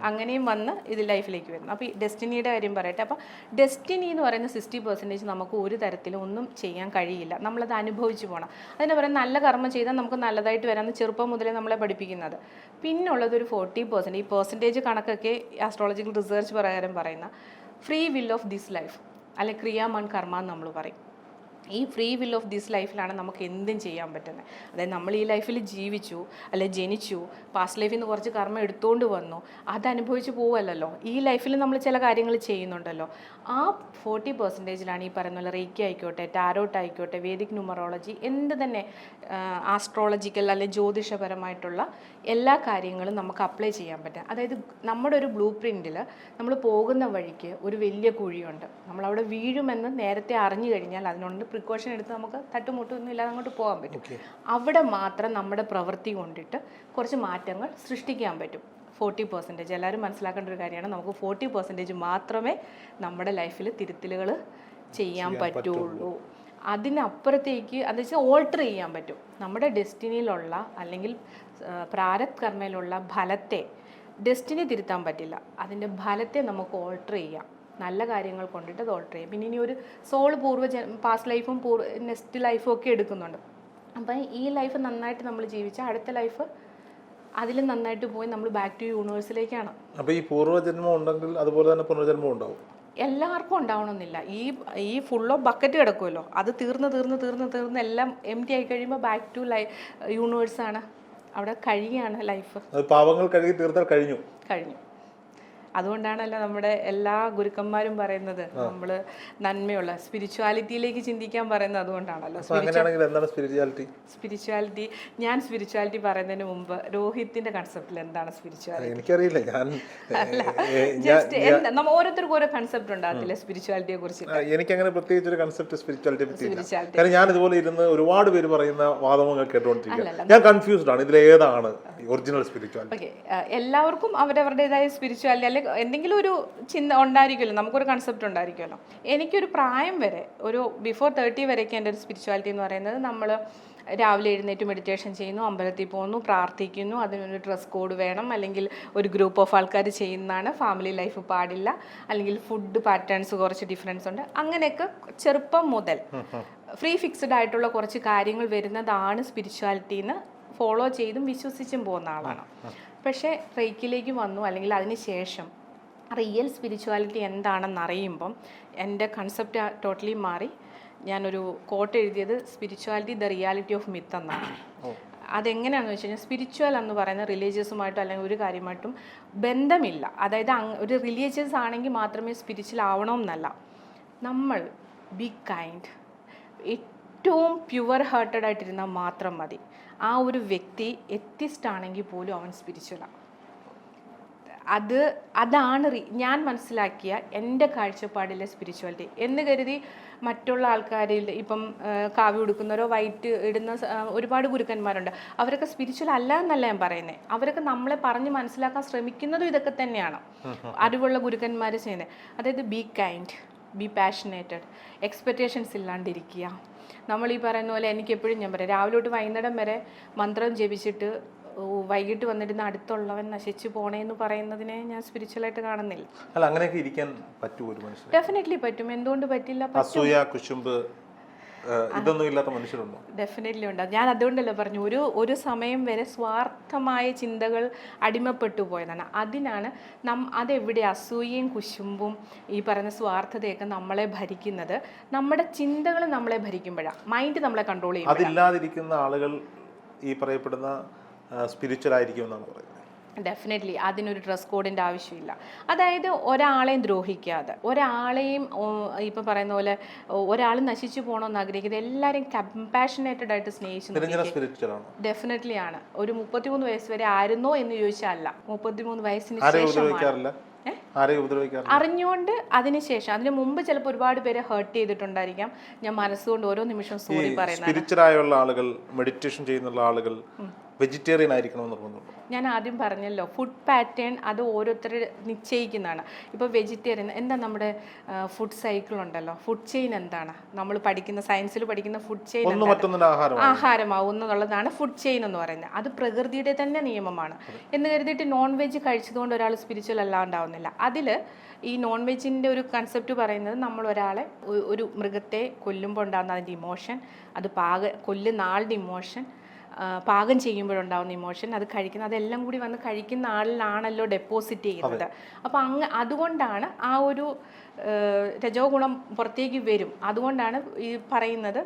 അങ്ങനെയും വന്ന് ഇത് ലൈഫിലേക്ക് വരുന്നു. അപ്പോൾ ഈ ഡെസ്റ്റിനിയുടെ കാര്യം പറയട്ടെ. അപ്പോൾ ഡെസ്റ്റിനി എന്ന് പറയുന്ന 60% നമുക്ക് ഒരു തരത്തിലും ഒന്നും ചെയ്യാൻ കഴിയില്ല. നമ്മളത് അനുഭവിച്ചു പോകണം. അതിന് പറയുന്നത് നല്ല കർമ്മം ചെയ്താൽ നമുക്ക് നല്ലതായിട്ട് വരാമെന്ന് ചെറുപ്പം മുതലേ നമ്മളെ പഠിപ്പിക്കുന്നത്. പിന്നുള്ളതൊരു 40%. ഈ പെർസെൻറ്റേജ് കണക്കൊക്കെ ആസ്ട്രോളജിക്കൽ റിസർച്ച് പ്രകാരം പറയുന്ന free will of this life, അല്ലെ ക്രിയാമൺ കർമ്മ എന്ന് നമ്മൾ പറയും. ഈ ഫ്രീ വിൽ ഓഫ് ദിസ് ലൈഫിലാണ് നമുക്ക് എന്തും ചെയ്യാൻ പറ്റുന്നത്. അതായത് നമ്മൾ ഈ ലൈഫിൽ ജീവിച്ചു, അല്ലെ ജനിച്ചു, പാസ്റ്റ് ലൈഫിൽ നിന്ന് കുറച്ച് കർമ്മം എടുത്തുകൊണ്ട് വന്നു, അത് അനുഭവിച്ച് പോവല്ലോ. ഈ ലൈഫിൽ നമ്മൾ ചില കാര്യങ്ങൾ ചെയ്യുന്നുണ്ടല്ലോ. ആ 40%ലാണ് ഈ പറയുന്ന പോലെ റേക്കി ആയിക്കോട്ടെ, ടാരോട്ട് ആയിക്കോട്ടെ, വേദിക് ന്യൂമറോളജി, എന്ത് തന്നെ ആസ്ട്രോളജിക്കൽ അല്ലെ ജ്യോതിഷപരമായിട്ടുള്ള എല്ലാ കാര്യങ്ങളും നമുക്ക് അപ്ലൈ ചെയ്യാൻ പറ്റും. അതായത് നമ്മുടെ ഒരു ബ്ലൂ പ്രിൻറ്റിൽ നമ്മൾ പോകുന്ന വഴിക്ക് ഒരു വലിയ കുഴിയുണ്ട്. നമ്മളവിടെ വീഴുമെന്ന് നേരത്തെ അറിഞ്ഞു കഴിഞ്ഞാൽ അതിനോട് പ്രിക്കോഷൻ എടുത്ത് നമുക്ക് തട്ടുമുട്ടൊന്നും ഇല്ലാതെ അങ്ങോട്ട് പോകാൻ പറ്റും. അവിടെ മാത്രം നമ്മുടെ പ്രവൃത്തി കൊണ്ടിട്ട് കുറച്ച് മാറ്റങ്ങൾ സൃഷ്ടിക്കാൻ പറ്റും. 40%. എല്ലാവരും മനസ്സിലാക്കേണ്ട ഒരു കാര്യമാണ്, നമുക്ക് 40% മാത്രമേ നമ്മുടെ ലൈഫിൽ തിരുത്തലുകൾ ചെയ്യാൻ പറ്റുള്ളൂ. അതിനപ്പുറത്തേക്ക് അത് വെച്ചാൽ ഓൾട്ടർ ചെയ്യാൻ പറ്റും. നമ്മുടെ ഡെസ്റ്റിനിയിലുള്ള അല്ലെങ്കിൽ പ്രാരബ്ധ കർമ്മയിലുള്ള ഫലത്തെ ഡെസ്റ്റിനി തിരുത്താൻ പറ്റില്ല, അതിൻ്റെ ഫലത്തെ നമുക്ക് ഓൾട്ടർ ചെയ്യാം. നല്ല കാര്യങ്ങൾ കൊണ്ടിട്ട് അത് ഓൾട്ടർ ചെയ്യാം. പിന്നെ ഇനി ഒരു സോൾ പാസ്റ്റ് ലൈഫും നെക്സ്റ്റ് ലൈഫും ഒക്കെ എടുക്കുന്നുണ്ട്. അപ്പം ഈ ലൈഫ് നന്നായിട്ട് നമ്മൾ ജീവിച്ചാൽ അടുത്ത ലൈഫ് അതിലും നന്നായിട്ട് പോയി നമ്മൾ ബാക്ക് ടു യൂണിവേഴ്സിലേക്കാണ്. അപ്പോൾ ഈ പൂർവ്വജന്മം ഉണ്ടെങ്കിൽ അതുപോലെ തന്നെ പുനർജന്മം ഉണ്ടാവും. എല്ലാവർക്കും ഉണ്ടാവണമെന്നില്ല. ഈ ഫുൾ ഓഫ് ബക്കറ്റ് കിടക്കുമല്ലോ, അത് തീർന്ന് എല്ലാം എം ടി ആയി കഴിയുമ്പോൾ ബാക്ക് ടു യൂണിവേഴ്സാണ്, അവിടെ കഴിയുകയാണ് ലൈഫ്. പാവങ്ങൾ കഴുകി തീർത്താൽ കഴിഞ്ഞു. അതുകൊണ്ടാണല്ലോ നമ്മുടെ എല്ലാ ഗുരുക്കന്മാരും പറയുന്നത് നമ്മൾ നന്മയുള്ള സ്പിരിച്വാലിറ്റിയിലേക്ക് ചിന്തിക്കാൻ പറയുന്നത്. അതുകൊണ്ടാണല്ലോ സ്പിരിച്വാലിറ്റി. ഞാൻ സ്പിരിച്വാലിറ്റി പറയുന്നതിന് മുമ്പ് രോഹിത്തിന്റെ കൺസെപ്റ്റിൽ എന്താണ് സ്പിരിച്വാലിറ്റി എനിക്കറിയില്ല. ഓരോരുത്തർക്കും ഓരോ കൺസെപ്റ്റ് ഉണ്ടാകത്തില്ല സ്പിരിച്വാലിറ്റിയെ കുറിച്ച്. എനിക്ക് അങ്ങനെ പ്രത്യേകിച്ച് ഒരു കൺസെപ്റ്റ് സ്പിരിച്വാലിറ്റി. ഞാൻ ഇതുപോലെ ഇരുന്ന് ഒരുപാട് പേര് പറയുന്ന വാദങ്ങൾ കേട്ടുകൊണ്ടിരിക്കുക. ഞാൻ കൺഫ്യൂസ്ഡ് ആണ്, ഇതിലേതാണ് ഒറിജിനൽ സ്പിരിച്വാലിറ്റി. എല്ലാവർക്കും അവരവരുടേതായ സ്പിരിച്വാലിറ്റി അല്ലെങ്കിൽ എന്തെങ്കിലും ഒരു ചിന്ത ഉണ്ടായിരിക്കുമല്ലോ, നമുക്കൊരു കൺസെപ്റ്റ് ഉണ്ടായിരിക്കുമല്ലോ. എനിക്കൊരു പ്രായം വരെ, ഒരു ബിഫോർ 30 വരെയൊക്കെ എൻ്റെ ഒരു സ്പിരിച്വാലിറ്റി എന്ന് പറയുന്നത്, നമ്മൾ രാവിലെ എഴുന്നേറ്റ് മെഡിറ്റേഷൻ ചെയ്യുന്നു, അമ്പലത്തിൽ പോകുന്നു, പ്രാർത്ഥിക്കുന്നു, അതിനൊരു ഡ്രസ് കോഡ് വേണം, അല്ലെങ്കിൽ ഒരു ഗ്രൂപ്പ് ഓഫ് ആൾക്കാർ ചെയ്യുന്നതാണ്, ഫാമിലി ലൈഫ് പാടില്ല, അല്ലെങ്കിൽ ഫുഡ് പാറ്റേൺസ് കുറച്ച് ഡിഫറൻസ് ഉണ്ട്. അങ്ങനെയൊക്കെ ചെറുപ്പം മുതൽ ഫ്രീ ഫിക്സ്ഡ് ആയിട്ടുള്ള കുറച്ച് കാര്യങ്ങൾ വരുന്നതാണ് സ്പിരിച്വാലിറ്റിന്ന് ഫോളോ ചെയ്തും വിശ്വസിച്ചും പോകുന്ന ആളാണ്. പക്ഷേ റേക്കിലേക്ക് വന്നു, അല്ലെങ്കിൽ അതിന് ശേഷം റിയൽ സ്പിരിച്വാലിറ്റി എന്താണെന്ന് അറിയുമ്പം എൻ്റെ കൺസെപ്റ്റ് ടോട്ടലി മാറി. ഞാനൊരു കോട്ട് എഴുതിയത് spirituality the reality of myth എന്നാണ്. അതെങ്ങനെയാണെന്ന് വെച്ച് കഴിഞ്ഞാൽ, സ്പിരിച്വൽ എന്ന് പറയുന്ന റിലീജിയസുമായിട്ടും അല്ലെങ്കിൽ ഒരു കാര്യമായിട്ടും ബന്ധമില്ല. അതായത് ഒരു റിലീജിയസ് ആണെങ്കിൽ മാത്രമേ സ്പിരിച്വൽ ആവണമെന്നല്ല. നമ്മൾ ബി കൈൻഡ്, ഏറ്റവും പ്യുവർ ഹാർട്ടഡ് ആയിട്ടിരുന്നാൽ മാത്രം മതി. ആ ഒരു വ്യക്തി എത്തിസ്റ്റ് ആണെങ്കിൽ പോലും അവൻ സ്പിരിച്വലാണ്. അതാണ് ഞാൻ മനസ്സിലാക്കിയ എൻ്റെ കാഴ്ചപ്പാടിലെ സ്പിരിച്വാലിറ്റി എന്ന് കരുതി മറ്റുള്ള ആൾക്കാരിൽ ഇപ്പം കാവ്യ ഉടുക്കുന്നവരോ വൈറ്റ് ഇടുന്ന ഒരുപാട് ഗുരുക്കന്മാരുണ്ട്. അവരൊക്കെ സ്പിരിച്വൽ അല്ല എന്നല്ല ഞാൻ പറയുന്നത്. അവരൊക്കെ നമ്മളെ പറഞ്ഞ് മനസ്സിലാക്കാൻ ശ്രമിക്കുന്നതും ഇതൊക്കെ തന്നെയാണ് അറിവുള്ള ഗുരുക്കന്മാർ ചെയ്യുന്നത്. അതായത് ബി കൈൻഡ്, ബി പാഷനേറ്റഡ്, എക്സ്പെക്റ്റേഷൻസ് ഇല്ലാണ്ടിരിക്കുക. നമ്മൾ ഈ പറയുന്ന പോലെ, എനിക്കെപ്പോഴും ഞാൻ പറയാം, രാവിലെ തൊട്ട് വൈകുന്നേരം വരെ മന്ത്രം ജപിച്ചിട്ട് വൈകിട്ട് വന്നിരുന്ന അടുത്തുള്ളവൻ നശിച്ചു പോണേന്ന് പറയുന്നതിനെ ഞാൻ സ്പിരിച്വലായിട്ട് കാണുന്നില്ല. അല്ല, അങ്ങനെയൊക്കെ ഇരിക്കാൻ പറ്റുമോ ഒരു മനുഷ്യന്? ഡെഫിനറ്റ്ലി പറ്റും. എന്തുകൊണ്ട് പറ്റില്ല? അസൂയ, കുശുമ്പ്, ഇതൊന്നും ഇല്ലാത്ത മനുഷ്യരുണ്ടോ? ഡെഫിനറ്റ്ലി ഉണ്ട്. ഞാൻ അതുകൊണ്ടല്ലേ പറഞ്ഞു, ഒരു സമയം വരെ സ്വാർത്ഥമായ ചിന്തകൾ അടിമപ്പെട്ടു പോയതാണ്. അതിനാണ് അതെവിടെ അസൂയയും കുശുമ്പും ഈ പറയുന്ന സ്വാർത്ഥതയൊക്കെ നമ്മളെ ഭരിക്കുന്നത്. നമ്മുടെ ചിന്തകൾ നമ്മളെ ഭരിക്കുമ്പോഴാണ്, മൈൻഡ് നമ്മളെ കൺട്രോൾ ചെയ്യും. അതില്ലാതിരിക്കുന്ന ആളുകൾ ഈ പറയപ്പെടുന്ന സ്പിരിച്വൽ ആയിരിക്കും എന്നാണ് പറയുന്നത്. ഡെഫിനറ്റ്ലി അതിനൊരു ഡ്രസ് കോഡിൻ്റെ ആവശ്യമില്ല. അതായത് ഒരാളെയും ദ്രോഹിക്കാതെ, ഒരാളെയും ഇപ്പം പറയുന്ന പോലെ ഒരാൾ നശിച്ചു പോകണമെന്ന് ആഗ്രഹിക്കുന്നത്, എല്ലാവരെയും കമ്പാഷനേറ്റഡ് ആയിട്ട് സ്നേഹിച്ചു. ഡെഫിനറ്റ്ലി ആണ്. ഒരു 33 വയസ്സ് വരെ ആയിരുന്നോ എന്ന് ചോദിച്ചാൽ അല്ല, 33 വയസ്സിന് ശേഷം അറിഞ്ഞുകൊണ്ട് അതിനുശേഷം. അതിന് മുമ്പ് ചിലപ്പോൾ ഒരുപാട് പേരെ ഹേർട്ട് ചെയ്തിട്ടുണ്ടായിരിക്കാം. ഞാൻ മനസ്സുകൊണ്ട് ഓരോ നിമിഷവും സോറി പറയുന്നത്. സ്പിരിച്വലായുള്ള ആളുകൾ, മെഡിറ്റേഷൻ ചെയ്യുന്ന ആളുകൾ വെജിറ്റേറിയൻ ആയിരിക്കണമെന്ന് തോന്നുന്നു. ഞാൻ ആദ്യം പറഞ്ഞല്ലോ, ഫുഡ് പാറ്റേൺ അത് ഓരോരുത്തർ നിശ്ചയിക്കുന്നതാണ്. ഇപ്പോൾ വെജിറ്റേറിയൻ എന്താ, നമ്മുടെ ഫുഡ് സൈക്കിൾ ഉണ്ടല്ലോ, ഫുഡ് ചെയിൻ എന്താണ്, നമ്മൾ പഠിക്കുന്ന സയൻസിൽ പഠിക്കുന്ന ഫുഡ് ചെയിൻ ആഹാരമാവുന്നതാണ് ഫുഡ് ചെയിൻ എന്ന് പറയുന്നത്. അത് പ്രകൃതിയുടെ തന്നെ നിയമമാണ് എന്ന് കരുതിയിട്ട് നോൺ വെജ് കഴിച്ചതുകൊണ്ട് ഒരാൾ സ്പിരിച്വൽ അല്ലാണ്ടാവുന്നില്ല. അതിൽ ഈ നോൺ വെജിൻ്റെ ഒരു കൺസെപ്റ്റ് പറയുന്നത്, നമ്മൾ ഒരാളെ, ഒരു മൃഗത്തെ കൊല്ലുമ്പോൾ ഉണ്ടാകുന്ന അതിൻ്റെ ഇമോഷൻ, അത് കൊല്ലുന്ന ആളുടെ ഇമോഷൻ, പാകം ചെയ്യുമ്പോഴുണ്ടാകുന്ന ഇമോഷൻ, അത് കഴിക്കുന്ന, അതെല്ലാം കൂടി വന്ന് കഴിക്കുന്ന ആളിലാണല്ലോ ഡെപ്പോസിറ്റ് ചെയ്യുന്നത്. അപ്പം അതുകൊണ്ടാണ് ആ ഒരു രജോ ഗുണം പുറത്തേക്ക് വരും. അതുകൊണ്ടാണ് ഈ പറയുന്നത്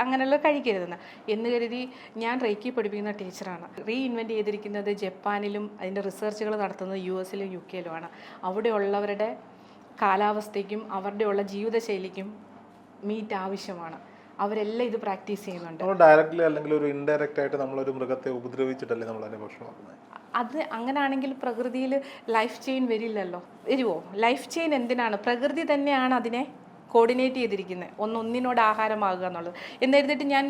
അങ്ങനെയുള്ള കഴിക്കരുതെന്ന്. എന്ന് കരുതി ഞാൻ റേക്കി പഠിപ്പിക്കുന്ന ടീച്ചറാണ്. റീഇൻവെൻറ്റ് ചെയ്തിരിക്കുന്നത് ജപ്പാനിലും അതിൻ്റെ റിസർച്ചുകൾ നടത്തുന്നത് US-ലും UK-ലുമാണ്. അവിടെയുള്ളവരുടെ കാലാവസ്ഥയ്ക്കും അവരുടെയുള്ള ജീവിതശൈലിക്കും മീറ്റ് ആവശ്യമാണ്. അവരെല്ലാം ഇത് പ്രാക്ടീസ് ചെയ്യുന്നുണ്ട്. ഡയറക്റ്റ്ലി അല്ലെങ്കിൽ ഒരു ഇൻഡയറക്റ്റ് ആയിട്ട് നമ്മളൊരു മൃഗത്തെ ഉപദ്രവിച്ചിട്ടല്ലേ നമ്മൾ അതിനെ ഭക്ഷണമാക്കുന്നത്? അത് അങ്ങനെയാണെങ്കിൽ പ്രകൃതിയിൽ ലൈഫ് ചെയിൻ വരുമോ? ലൈഫ് ചെയിൻ എന്തിനാണ്? പ്രകൃതി തന്നെയാണ് അതിനെ കോർഡിനേറ്റ് ചെയ്തിരിക്കുന്നത്, ഒന്നിനോട് ആഹാരമാകുക എന്നുള്ളത്. എന്നെഴുതിയിട്ട് ഞാൻ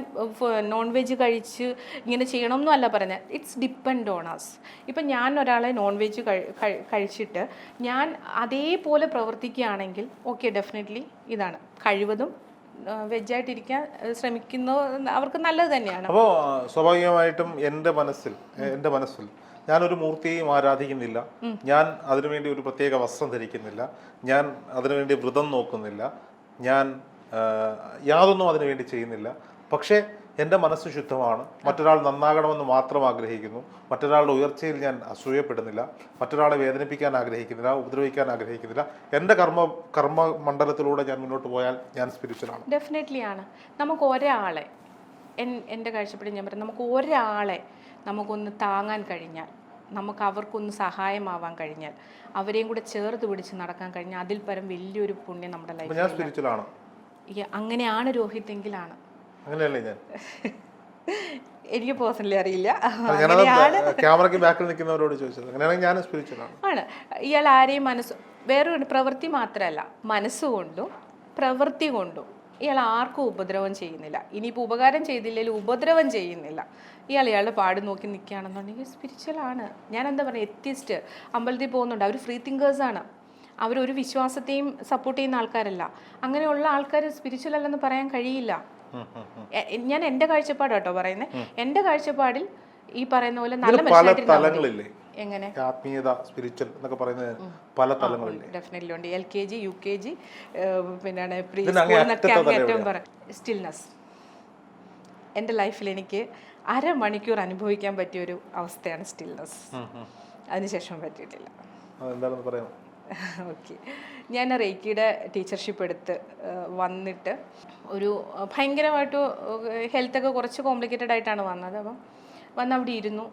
നോൺ വെജ് കഴിച്ച് ഇങ്ങനെ ചെയ്യണമെന്നും അല്ല പറഞ്ഞത്. It's depend on us. ഇപ്പം ഞാൻ ഒരാളെ നോൺ വെജ് കഴിച്ചിട്ട് ഞാൻ അതേപോലെ പ്രവർത്തിക്കുകയാണെങ്കിൽ ഓക്കെ, ഡെഫിനറ്റ്ലി ഇതാണ് കഴിവതും വെജായിട്ടിരിക്കാൻ ശ്രമിക്കുന്നത് അവർക്ക് നല്ലത് തന്നെയാണ്. അപ്പോൾ സ്വാഭാവികമായിട്ടും എൻ്റെ മനസ്സിൽ ഞാനൊരു മൂർത്തിയെയും ആരാധിക്കുന്നില്ല, ഞാൻ അതിനുവേണ്ടി ഒരു പ്രത്യേക വസ്ത്രം ധരിക്കുന്നില്ല, ഞാൻ അതിനുവേണ്ടി വ്രതം നോക്കുന്നില്ല, ഞാൻ യാതൊന്നും അതിനുവേണ്ടി ചെയ്യുന്നില്ല. പക്ഷേ എൻ്റെ മനസ്സ് ശുദ്ധമാണ്, മറ്റൊരാൾ നന്നാകണമെന്ന് മാത്രം ആഗ്രഹിക്കുന്നു, മറ്റൊരാളുടെ ഉയർച്ചയിൽ ഞാൻ അസൂയപ്പെടുന്നില്ല, മറ്റൊരാളെ വേദനിപ്പിക്കാൻ ആഗ്രഹിക്കുന്നില്ല, ഉപദ്രവിക്കാൻ ആഗ്രഹിക്കുന്നില്ല. എൻ്റെ കർമ്മ മണ്ഡലത്തിലൂടെ ഞാൻ മുന്നോട്ട് പോയാൽ ഞാൻ സ്പിരിച്വലാണ്. ഡെഫിനറ്റ്ലി ആണ്. നമുക്ക് ഒരാളെ, എൻ്റെ കാഴ്ചപ്പാടിൽ ഞാൻ പറയാം, നമുക്ക് ഒരാളെ നമുക്കൊന്ന് താങ്ങാൻ കഴിഞ്ഞാൽ, നമുക്ക് അവർക്കൊന്ന് സഹായമാവാൻ കഴിഞ്ഞാൽ, അവരെയും കൂടെ ചേർത്ത് പിടിച്ച് നടക്കാൻ കഴിഞ്ഞാൽ അതിൽ പരം വലിയൊരു പുണ്യം നമ്മുടെ ലൈഫിൽ. ഞാൻ സ്പിരിച്വലാണ്. അങ്ങനെയാണ് രോഹിത് എങ്കിലാണ്. അങ്ങനെയല്ലേ ഞാൻ എനിക്ക് പേഴ്സണലി അറിയില്ല. ക്യാമറയ്ക്ക് ബാക്കിൽ നിൽക്കുന്നവരോട് ചോദിച്ചത്. അങ്ങനെയാണെങ്കിൽ ഞാൻ സ്പിരിച്വലാണ്. ആണ്. ഇയാൾ ആരെയും വേറൊരു പ്രവൃത്തി മാത്രമല്ല, മനസ്സുകൊണ്ടും പ്രവൃത്തി കൊണ്ടും ഇയാൾ ആർക്കും ഉപദ്രവം ചെയ്യുന്നില്ല. ഇനിയിപ്പോൾ ഉപകാരം ചെയ്തില്ലെങ്കിലും ഉപദ്രവം ചെയ്യുന്നില്ല. ഇയാളുടെ പാട് നോക്കി നിൽക്കുകയാണെന്നുണ്ടെങ്കിൽ സ്പിരിച്വലാണ്. ഞാൻ എന്താ പറയുക, എത്തിസ്റ്റ് അമ്പലത്തിൽ പോകുന്നുണ്ട്, അവർ ഫ്രീ തിങ്കേഴ്സാണ്. അവരൊരു വിശ്വാസത്തെയും സപ്പോർട്ട് ചെയ്യുന്ന ആൾക്കാരല്ല. അങ്ങനെയുള്ള ആൾക്കാർ സ്പിരിച്വൽ അല്ലെന്ന് പറയാൻ കഴിയില്ല. ഞാൻ എൻ്റെ കാഴ്ചപ്പാട് കേട്ടോ പറയുന്നത്. എൻ്റെ കാഴ്ചപ്പാടിൽ ഈ പറയുന്ന പോലെ നല്ല മനുഷ്യരില്ലേ, എങ്ങനെ ആത്മീയത സ്പിരിച്വൽ എന്നൊക്കെ പറയുന്നത് പല തലങ്ങളില്ലേ? ഡെഫിനറ്റ്ലി ഉണ്ട്. LKG UKG പിന്നെ സ്റ്റിൽനെസ്. എൻ്റെ ലൈഫിൽ എനിക്ക് അരമണിക്കൂർ അനുഭവിക്കാൻ പറ്റിയൊരു അവസ്ഥയാണ് സ്റ്റിൽനെസ്. അതിനുശേഷം പറ്റിയിട്ടില്ല. ഓക്കെ, ഞാൻ റേക്കിയുടെ ടീച്ചർഷിപ്പ് എടുത്ത് വന്നിട്ട് ഒരു ഭയങ്കരമായിട്ട് ഹെൽത്തൊക്കെ കുറച്ച് കോംപ്ലിക്കേറ്റഡ് ആയിട്ടാണ് വന്നത്. അപ്പം വന്ന് അവിടെ ഇരുന്നു.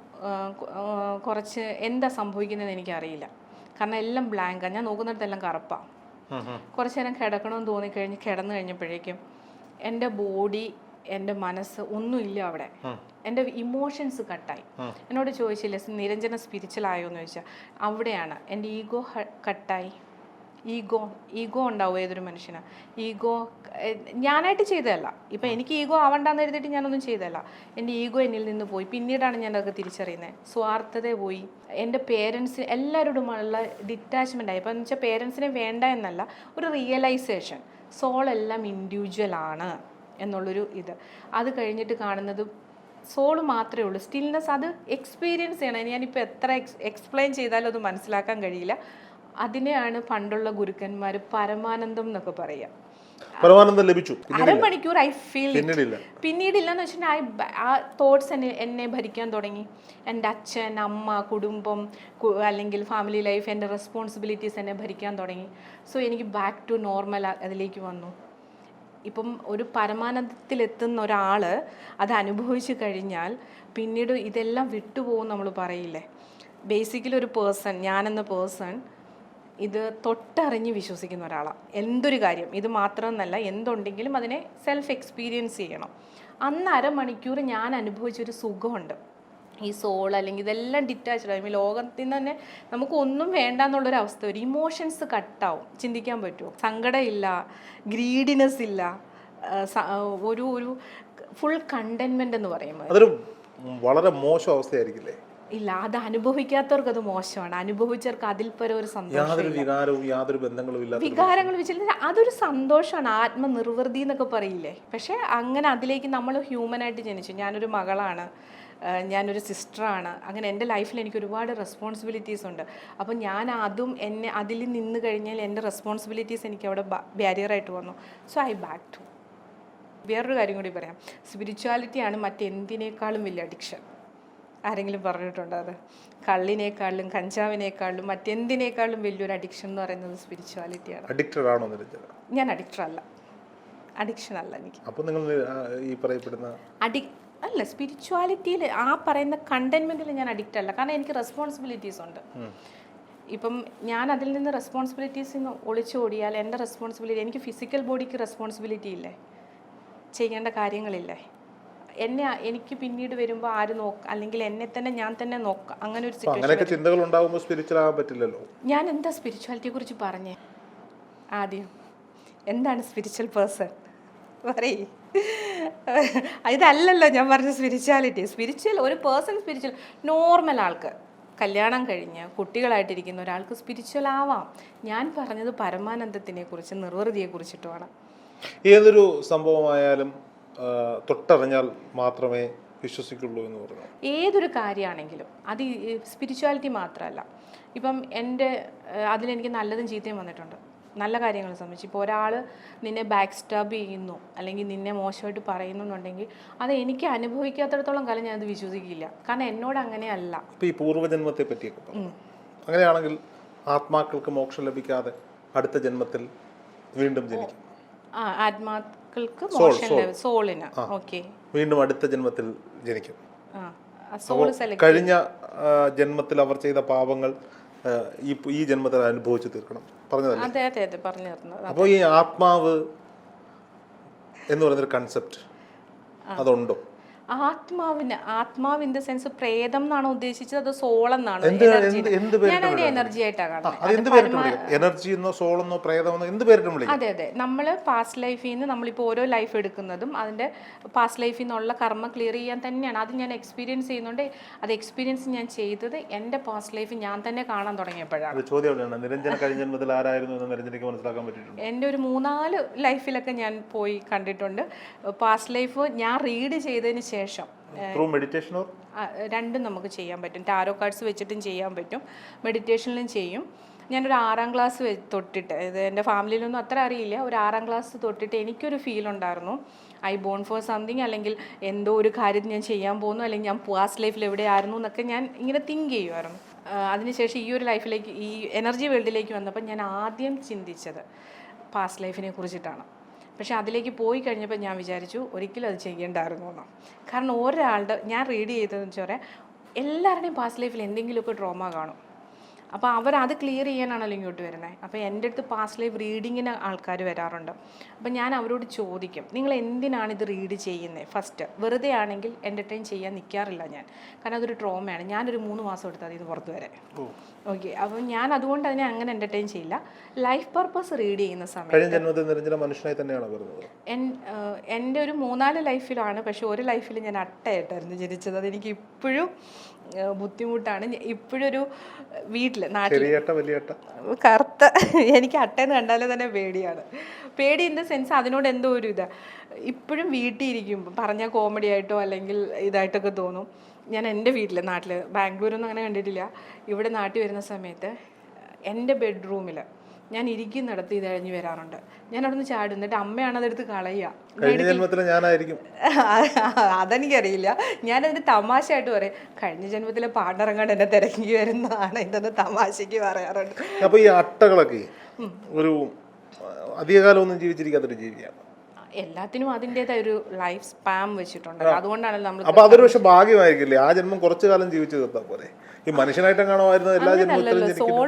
കുറച്ച് എന്താ സംഭവിക്കുന്നതെന്ന് എനിക്കറിയില്ല, കാരണം എല്ലാം ബ്ലാങ്കാണ്. ഞാൻ നോക്കുന്നിടത്തെല്ലാം കറുപ്പാണ്. കുറച്ച് നേരം കിടക്കണമെന്ന് തോന്നിക്കഴിഞ്ഞ് കിടന്നു കഴിഞ്ഞപ്പോഴേക്കും എൻ്റെ ബോഡി, എൻ്റെ മനസ്സ് ഒന്നുമില്ല അവിടെ. എൻ്റെ ഇമോഷൻസ് കട്ടായി. എന്നോട് ചോദിച്ചില്ലേ നിരഞ്ജന സ്പിരിച്വൽ ആയോ എന്ന് ചോദിച്ചാൽ, അവിടെയാണ് എൻ്റെ ഈഗോ കട്ടായി. ഈഗോ ഉണ്ടാവും ഏതൊരു മനുഷ്യന്. ഈഗോ ഞാനായിട്ട് ചെയ്തതല്ല. ഇപ്പം എനിക്ക് ഈഗോ ആവണ്ടെന്ന് എഴുതിയിട്ട് ഞാനൊന്നും ചെയ്തതല്ല. എൻ്റെ ഈഗോ എന്നിൽ നിന്ന് പോയി. പിന്നീടാണ് ഞാനതൊക്കെ തിരിച്ചറിയുന്നത്. സ്വാർത്ഥത പോയി. എൻ്റെ പേരൻസ് എല്ലാവരോടുമുള്ള ഡിറ്റാച്ച്മെൻ്റ് ആയി. ഇപ്പം എന്ന് വെച്ചാൽ പേരൻസിനെ വേണ്ട എന്നല്ല, ഒരു റിയലൈസേഷൻ. സോളെല്ലാം ഇൻഡിവിജ്വലാണ് എന്നുള്ളൊരു ഇത്. അത് കഴിഞ്ഞിട്ട് കാണുന്നത് സോൾ മാത്രമേ ഉള്ളൂ. സ്റ്റിൽനെസ് അത് എക്സ്പീരിയൻസ് ചെയ്യണം. ഞാനിപ്പോൾ എത്ര എക്സ്പ്ലെയിൻ ചെയ്താലും അത് മനസ്സിലാക്കാൻ കഴിയില്ല. അതിനെയാണ് പണ്ടുള്ള ഗുരുക്കന്മാർ പരമാനന്ദം എന്നൊക്കെ പറയുക. പരമാനന്ദം ലഭിച്ചു. അരമണിക്കൂർ ഐ ഫീൽ പിന്നീടില്ലെന്ന് വെച്ചിട്ടുണ്ടെങ്കിൽ ആ തോട്ട്സ് എന്നെ ഭരിക്കാൻ തുടങ്ങി. എൻ്റെ അച്ഛൻ, അമ്മ, കുടുംബം, അല്ലെങ്കിൽ ഫാമിലി ലൈഫ്, എൻ്റെ റെസ്പോൺസിബിലിറ്റീസ് എന്നെ ഭരിക്കാൻ തുടങ്ങി. സോ എനിക്ക് ബാക്ക് ടു നോർമൽ അതിലേക്ക് വന്നു. ഇപ്പം ഒരു പരമാനന്ദത്തിലെത്തുന്ന ഒരാൾ അത് അനുഭവിച്ചു കഴിഞ്ഞാൽ പിന്നീട് ഇതെല്ലാം വിട്ടുപോകും നമ്മൾ പറയില്ലേ. ബേസിക്കലി ഒരു പേഴ്സൺ, ഞാനെന്ന പേഴ്സൺ ഇത് തൊട്ടറിഞ്ഞ് വിശ്വസിക്കുന്ന ഒരാളാണ്. എന്തൊരു കാര്യം, ഇത് മാത്രമെന്നല്ല, എന്തുണ്ടെങ്കിലും അതിനെ സെൽഫ് എക്സ്പീരിയൻസ് ചെയ്യണം. അന്ന് അരമണിക്കൂർ ഞാൻ അനുഭവിച്ചൊരു സുഖമുണ്ട്. ഈ സോൾ അല്ലെങ്കിൽ ഇതെല്ലാം ഡിറ്റാച്ച്ഡ് ആയി. ലോകത്തിൽ നിന്ന് തന്നെ നമുക്ക് ഒന്നും വേണ്ട എന്നുള്ളൊരവസ്ഥ വരും. ഇമോഷൻസ് കട്ടാവും. ചിന്തിക്കാൻ പറ്റുമോ? സങ്കടമില്ല, ഗ്രീഡിനെസ് ഇല്ല, ഒരു ഫുൾ കണ്ടെയ്ൻമെന്റ് എന്ന് പറയുമ്പോൾ അതൊരു വളരെ മോശം അവസ്ഥയായിരിക്കില്ലേ? ഇല്ല, അത് അനുഭവിക്കാത്തവർക്ക് അത് മോശമാണ്. അനുഭവിച്ചവർക്ക് അതിൽ പരം ഒരു സന്തോഷം. വികാരങ്ങൾ വെച്ചിട്ട് അതൊരു സന്തോഷമാണ്. ആത്മനിർവൃതി എന്നൊക്കെ പറയില്ലേ. പക്ഷെ അങ്ങനെ അതിലേക്ക് നമ്മൾ ഹ്യൂമനായിട്ട് ജനിച്ചു. ഞാനൊരു മകളാണ്, ഞാനൊരു സിസ്റ്ററാണ്. അങ്ങനെ എൻ്റെ ലൈഫിൽ എനിക്ക് ഒരുപാട് റെസ്പോൺസിബിലിറ്റീസ് ഉണ്ട്. അപ്പം ഞാൻ അതും അതിൽ നിന്ന് കഴിഞ്ഞാൽ എൻ്റെ റെസ്പോൺസിബിലിറ്റീസ് എനിക്ക് അവിടെ ബാരിയറായിട്ട് വന്നു. So I back to. വേറൊരു കാര്യം കൂടി പറയാം. സ്പിരിച്വാലിറ്റിയാണ് മറ്റെന്തിനേക്കാളും വലിയ അഡിക്ഷൻ. ആരെങ്കിലും പറഞ്ഞിട്ടുണ്ടോ അത്? കള്ളിനേക്കാളും കഞ്ചാവിനേക്കാളും മറ്റെന്തിനേക്കാളും വലിയൊരു അഡിക്ഷൻ എന്ന് പറയുന്നത് സ്പിരിച്വാലിറ്റിയാണ്. അഡിക്റ്റഡ് ആണോ? ഞാൻ അഡിക്റ്റഡ് അല്ല, അഡിക്ഷൻ അല്ല എനിക്ക്. അപ്പോൾ നിങ്ങൾ ഈ പറയപ്പെടുന്ന അല്ല, സ്പിരിച്വാലിറ്റിയിൽ ആ പറയുന്ന കണ്ടെയ്ൻമെൻറ്റിൽ ഞാൻ അഡിക്റ്റ് അല്ല. കാരണം എനിക്ക് റെസ്പോൺസിബിലിറ്റീസ് ഉണ്ട്. ഇപ്പം ഞാൻ അതിൽ നിന്ന് റെസ്പോൺസിബിലിറ്റീസിൽ നിന്ന് ഒളിച്ചോടിയാൽ എൻ്റെ റെസ്പോൺസിബിലിറ്റി, എനിക്ക് ഫിസിക്കൽ ബോഡിക്ക് റെസ്പോൺസിബിലിറ്റി ഇല്ലേ, ചെയ്യേണ്ട കാര്യങ്ങളില്ലേ. എനിക്ക് പിന്നീട് വരുമ്പോൾ ആര് നോക്കാം, അല്ലെങ്കിൽ എന്നെ തന്നെ ഞാൻ തന്നെ നോക്കാം. അങ്ങനെ ഒരു സിറ്റുവേഷൻ. സ്പിരിച്വൽ ആകാൻ പറ്റില്ലല്ലോ. ഞാൻ എന്താ സ്പിരിച്വാലിറ്റിയെ കുറിച്ച് പറഞ്ഞേ ആദ്യം? എന്താണ് സ്പിരിച്വൽ പേഴ്സൺ പറയേ? ഇതല്ലല്ലോ ഞാൻ പറഞ്ഞ സ്പിരിച്വാലിറ്റി. സ്പിരിച്വൽ ഒരു പേഴ്സൺ സ്പിരിച്വൽ നോർമൽ ആൾക്ക് കല്യാണം കഴിഞ്ഞ് കുട്ടികളായിട്ടിരിക്കുന്ന ഒരാൾക്ക് സ്പിരിച്വൽ ആവാം. ഞാൻ പറഞ്ഞത് പരമാനന്ദത്തിനെ കുറിച്ച് നിർവൃതിയെ കുറിച്ചിട്ടുമാണ്. ഏതൊരു സംഭവമായാലും തൊട്ടറിഞ്ഞാൽ മാത്രമേ വിശ്വസിക്കുള്ളൂ എന്ന് പറഞ്ഞു. ഏതൊരു കാര്യമാണെങ്കിലും അത് സ്പിരിച്വാലിറ്റി മാത്രമല്ല. ഇപ്പം എൻ്റെ അതിലെനിക്ക് നല്ലതും ചീത്തയും വന്നിട്ടുണ്ട്. നല്ല കാര്യങ്ങൾ സംബന്ധിച്ച് ഇപ്പോൾ ഒരാൾ നിന്നെ ബാക്ക് സ്റ്റാബ് ചെയ്യുന്നു അല്ലെങ്കിൽ നിന്നെ മോശമായിട്ട് പറയുന്നുണ്ടെങ്കിൽ അത് എനിക്ക് അനുഭവിക്കാത്തിടത്തോളം കാലം ഞാനത് വിശ്വസിക്കില്ല. കാരണം എന്നോട് അങ്ങനെയല്ല. ഇപ്പോൾ ഈ പൂർവ്വജന്മത്തെ പറ്റിയൊക്കെ അങ്ങനെയാണെങ്കിൽ ആത്മാക്കൾക്ക് മോക്ഷം ലഭിക്കാതെ അടുത്ത ജന്മത്തിൽ വീണ്ടും ജനിക്കും. ആത്മാക്കൾക്ക് മോക്ഷം, സോളിന് ഓക്കെ വീണ്ടും അടുത്ത ജന്മത്തിൽ ജനിക്കും. സോൾ കഴിഞ്ഞ ജന്മത്തിൽ അവർ ചെയ്ത പാപങ്ങൾ ഈ ജന്മത്തിൽ അനുഭവിച്ചു തീർക്കണം പറഞ്ഞതല്ലേ? അതെ അതെ അതെ പറഞ്ഞു തരുന്നത്. അപ്പോൾ ഈ ആത്മാവ് എന്ന് പറയുന്നൊരു കൺസെപ്റ്റ് അതുണ്ടോ? ആത്മാവ് ഇൻ ദ സെൻസ് പ്രേതം എന്നാണോ ഉദ്ദേശിച്ചത്, അത് സോൾ എന്നാണോ? ഞാനതിനെ എനർജി ആയിട്ടാണ് കാണുന്നത്. എനർജി എന്നോ സോൾ എന്നോ പ്രേതമെന്നോ എന്ത് പേരിട്ടും വിളിക്കും. അതെ അതെ, നമ്മൾ പാസ്റ്റ് ലൈഫിൽ നിന്ന് നമ്മളിപ്പോൾ ഓരോ ലൈഫ് എടുക്കുന്നതും അതിൻ്റെ പാസ്റ്റ് ലൈഫിൽ നിന്നുള്ള കർമ്മ ക്ലിയർ ചെയ്യാൻ തന്നെയാണ്. അത് ഞാൻ എക്സ്പീരിയൻസ് ചെയ്യുന്നുണ്ട്. അത് എക്സ്പീരിയൻസ് ഞാൻ ചെയ്തത് എൻ്റെ പാസ്റ്റ് ലൈഫ് ഞാൻ തന്നെ കാണാൻ തുടങ്ങിയപ്പോഴാണ്. ചോദ്യം നിരഞ്ജന കഴിഞ്ഞ ജന്മത്തിൽ ആരായിരുന്നു എന്ന് നിരഞ്ജനയ്ക്ക് മനസ്സിലാക്കാൻ പറ്റിയിട്ടുണ്ട്? എൻ്റെ ഒരു 3-4 ലൈഫിലൊക്കെ ഞാൻ പോയി കണ്ടിട്ടുണ്ട്. പാസ്റ്റ് ലൈഫ് ഞാൻ റീഡ് ചെയ്തതിന് ശേഷം രണ്ടും നമുക്ക് ചെയ്യാൻ പറ്റും. ടാരോ കാർഡ്സ് വെച്ചിട്ടും ചെയ്യാൻ പറ്റും, മെഡിറ്റേഷനിലും ചെയ്യും. ഞാനൊരു 6ാം ക്ലാസ് തൊട്ടിട്ട്, ഇത് എൻ്റെ ഫാമിലിയിലൊന്നും അത്ര അറിയില്ല, ഒരു 6ാം ക്ലാസ് തൊട്ടിട്ട് എനിക്കൊരു ഫീൽ ഉണ്ടായിരുന്നു, ഐ ബോൺ ഫോർ സംതിങ്, അല്ലെങ്കിൽ എന്തോ ഒരു കാര്യം ഞാൻ ചെയ്യാൻ പോകുന്നു, അല്ലെങ്കിൽ ഞാൻ പാസ്റ്റ് ലൈഫിൽ എവിടെയായിരുന്നു എന്നൊക്കെ ഞാൻ ഇങ്ങനെ തിങ്ക് ചെയ്യുമായിരുന്നു. അതിനുശേഷം ഈ ഒരു ലൈഫിലേക്ക്, ഈ എനർജി വേൾഡിലേക്ക് വന്നപ്പോൾ ഞാൻ ആദ്യം ചിന്തിച്ചത് പാസ്റ്റ് ലൈഫിനെ കുറിച്ചിട്ടാണ്. പക്ഷെ അതിലേക്ക് പോയി കഴിഞ്ഞപ്പോൾ ഞാൻ വിചാരിച്ചു ഒരിക്കലും അത് ചെയ്യേണ്ടായിരുന്നു എന്ന്. കാരണം ഒരാളുടെ ഞാൻ റീഡ് ചെയ്തതെന്ന് വെച്ചാൽ എല്ലാവരുടെയും പാസ്റ്റ് ലൈഫിൽ എന്തെങ്കിലുമൊക്കെ ട്രോമ കാണും. അപ്പോൾ അവരത് ക്ലിയർ ചെയ്യാനാണല്ലോ ഇങ്ങോട്ട് വരുന്നത്. അപ്പോൾ എൻ്റെ അടുത്ത് പാസ്റ്റ് ലൈഫ് റീഡിങ്ങിന് ആൾക്കാർ വരാറുണ്ട്. അപ്പോൾ ഞാൻ അവരോട് ചോദിക്കും, നിങ്ങൾ എന്തിനാണ് ഇത് റീഡ് ചെയ്യുന്നത്? ഫസ്റ്റ് വെറുതെ ആണെങ്കിൽ എൻ്റർടൈൻ ചെയ്യാൻ നിൽക്കാറില്ല ഞാൻ, കാരണം അതൊരു ട്രോമയാണ്. ഞാനൊരു 3 മാസം എടുത്താൽ ഇത് പുറത്ത് വരെ. ഓക്കെ, അപ്പോൾ ഞാൻ അതുകൊണ്ട് അതിനെ അങ്ങനെ എൻ്റർടൈൻ ചെയ്യില്ല. ലൈഫ് പർപ്പസ് റീഡ് ചെയ്യുന്ന സമയത്ത് മനുഷ്യനായി തന്നെയാണ് എൻ്റെ ഒരു 3-4 ലൈഫിലാണ്. പക്ഷെ ഒരു ലൈഫിൽ ഞാൻ അട്ടയായിട്ടായിരുന്നു ജനിച്ചത്. അതെനിക്ക് ഇപ്പോഴും ബുദ്ധിമുട്ടാണ്. ഇപ്പോഴൊരു വീട്ടിൽ നാട്ടിൽ കറുത്ത, എനിക്ക് അട്ടയെന്ന് കണ്ടാലേ തന്നെ പേടിയാണ്. പേടി ഇൻ ദ സെൻസ് അതിനോട് എന്തോ ഒരു ഇതാ. ഇപ്പോഴും വീട്ടിൽ ഇരിക്കുമ്പോൾ പറഞ്ഞാൽ കോമഡി ആയിട്ടോ അല്ലെങ്കിൽ ഇതായിട്ടൊക്കെ തോന്നും. ഞാൻ എൻ്റെ വീട്ടിൽ നാട്ടിൽ, ബാംഗ്ലൂരൊന്നും അങ്ങനെ കണ്ടിട്ടില്ല, ഇവിടെ നാട്ടിൽ വരുന്ന സമയത്ത് എൻ്റെ ബെഡ്റൂമിൽ ഞാൻ ഇരിക്കുന്നിടത്ത് ഇത് കഴിഞ്ഞ് വരാറുണ്ട്. ഞാൻ അവിടെ നിന്ന് ചാടും, എന്നിട്ട് അമ്മയാണ് അതെടുത്ത് കളയുക. അതെനിക്കറിയില്ല. ഞാനതിന് തമാശയായിട്ട് പറയും, കഴിഞ്ഞ ജന്മത്തിലെ പാട്ടിറങ്ങാണ്ട് എന്നെ തിരക്കി വരുന്നതാണ് ഇതെന്ന് തമാശയ്ക്ക് പറയാറുണ്ട്. അപ്പോൾ ഈ അട്ടകളൊക്കെ ഒരു അധികകാലം ഒന്നും ജീവിച്ചിരിക്കാത്തൊരു ജീവിയാണ്. എല്ലാത്തിനും അതിൻ്റെതായ ഒരു ലൈഫ് സ്പാം വെച്ചിട്ടുണ്ട്. അതുകൊണ്ടാണല്ലോ നമ്മൾ. അപ്പൊ അതൊരു പക്ഷെ ഭാഗ്യമായിരിക്കില്ലേ, ആ ജന്മം കുറച്ചു കാലം ജീവിച്ചു തീർത്താൽ പോലെ. ഈ മനുഷ്യനായിട്ട് കാണുമായിരുന്നു എല്ലാ ജന്മത്തിലും. സോൾ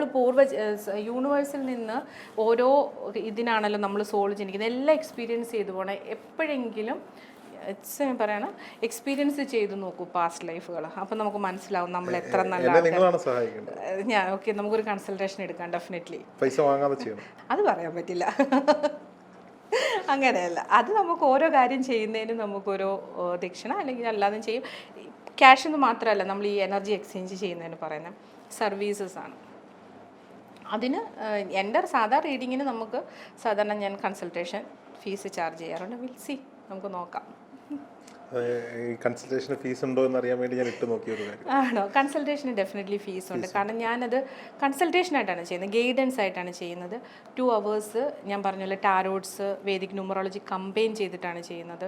യൂണിവേഴ്സിൽ നിന്ന് ഓരോ ഇതിനാണല്ലോ നമ്മൾ സോൾ ജനിക്കുന്നത്. എല്ലാം എക്സ്പീരിയൻസ് ചെയ്തു പോകണം. എപ്പോഴെങ്കിലും പറയണം, എക്സ്പീരിയൻസ് ചെയ്ത് നോക്കൂ പാസ്റ്റ് ലൈഫുകൾ. അപ്പം നമുക്ക് മനസ്സിലാവും നമ്മൾ എത്ര നല്ല. ഞാൻ ഓക്കെ, നമുക്കൊരു കൺസൾട്ടേഷൻ എടുക്കാം ഡെഫിനറ്റ്ലി. പൈസ വാങ്ങാതെ ചെയ്യണം അത് പറയാൻ പറ്റില്ല. അങ്ങനെയല്ല, അത് നമുക്ക് ഓരോ കാര്യം ചെയ്യുന്നതിനും നമുക്കൊരു ദക്ഷിണ അല്ലെങ്കിൽ അല്ലാതെ ചെയ്യും. ക്യാഷ് എന്ന് മാത്രമല്ല, നമ്മൾ ഈ എനർജി എക്സ്ചേഞ്ച് ചെയ്യുന്നതിന് പറയുന്നത് സർവീസസ് ആണ്. അതിന് എൻ്റെ സാധാ റീഡിങ്ങിന് നമുക്ക് സാധാരണ ഞാൻ കൺസൾട്ടേഷൻ ഫീസ് ചാർജ് ചെയ്യാറുണ്ട്. വിൽ സി, നമുക്ക് നോക്കാം. കൺസൾട്ടേഷന് ഫീസ് ഉണ്ടോ എന്ന് അറിയാൻ വേണ്ടി ഞാൻ ഇട്ട് നോക്കിയൊരു കാര്യം ആണോ? കൺസൾട്ടേഷന് ഡെഫിനറ്റ്ലി ഫീസ് ഉണ്ട്. കാരണം ഞാനത് കൺസൾട്ടേഷനായിട്ടാണ് ചെയ്യുന്നത്, ഗൈഡൻസ് ആയിട്ടാണ് ചെയ്യുന്നത്. 2 hours ഞാൻ പറഞ്ഞല്ലോ ടാരോട്സ്, വേദിക് ന്യൂമറോളജി കമ്പൈൻ ചെയ്തിട്ടാണ് ചെയ്യുന്നത്.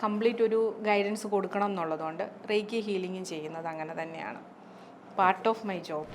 കംപ്ലീറ്റ് ഒരു ഗൈഡൻസ് കൊടുക്കണം എന്നുള്ളതുകൊണ്ട് റേക്കി ഹീലിങ്ങും ചെയ്യുന്നത് അങ്ങനെ തന്നെയാണ്. Part of my job.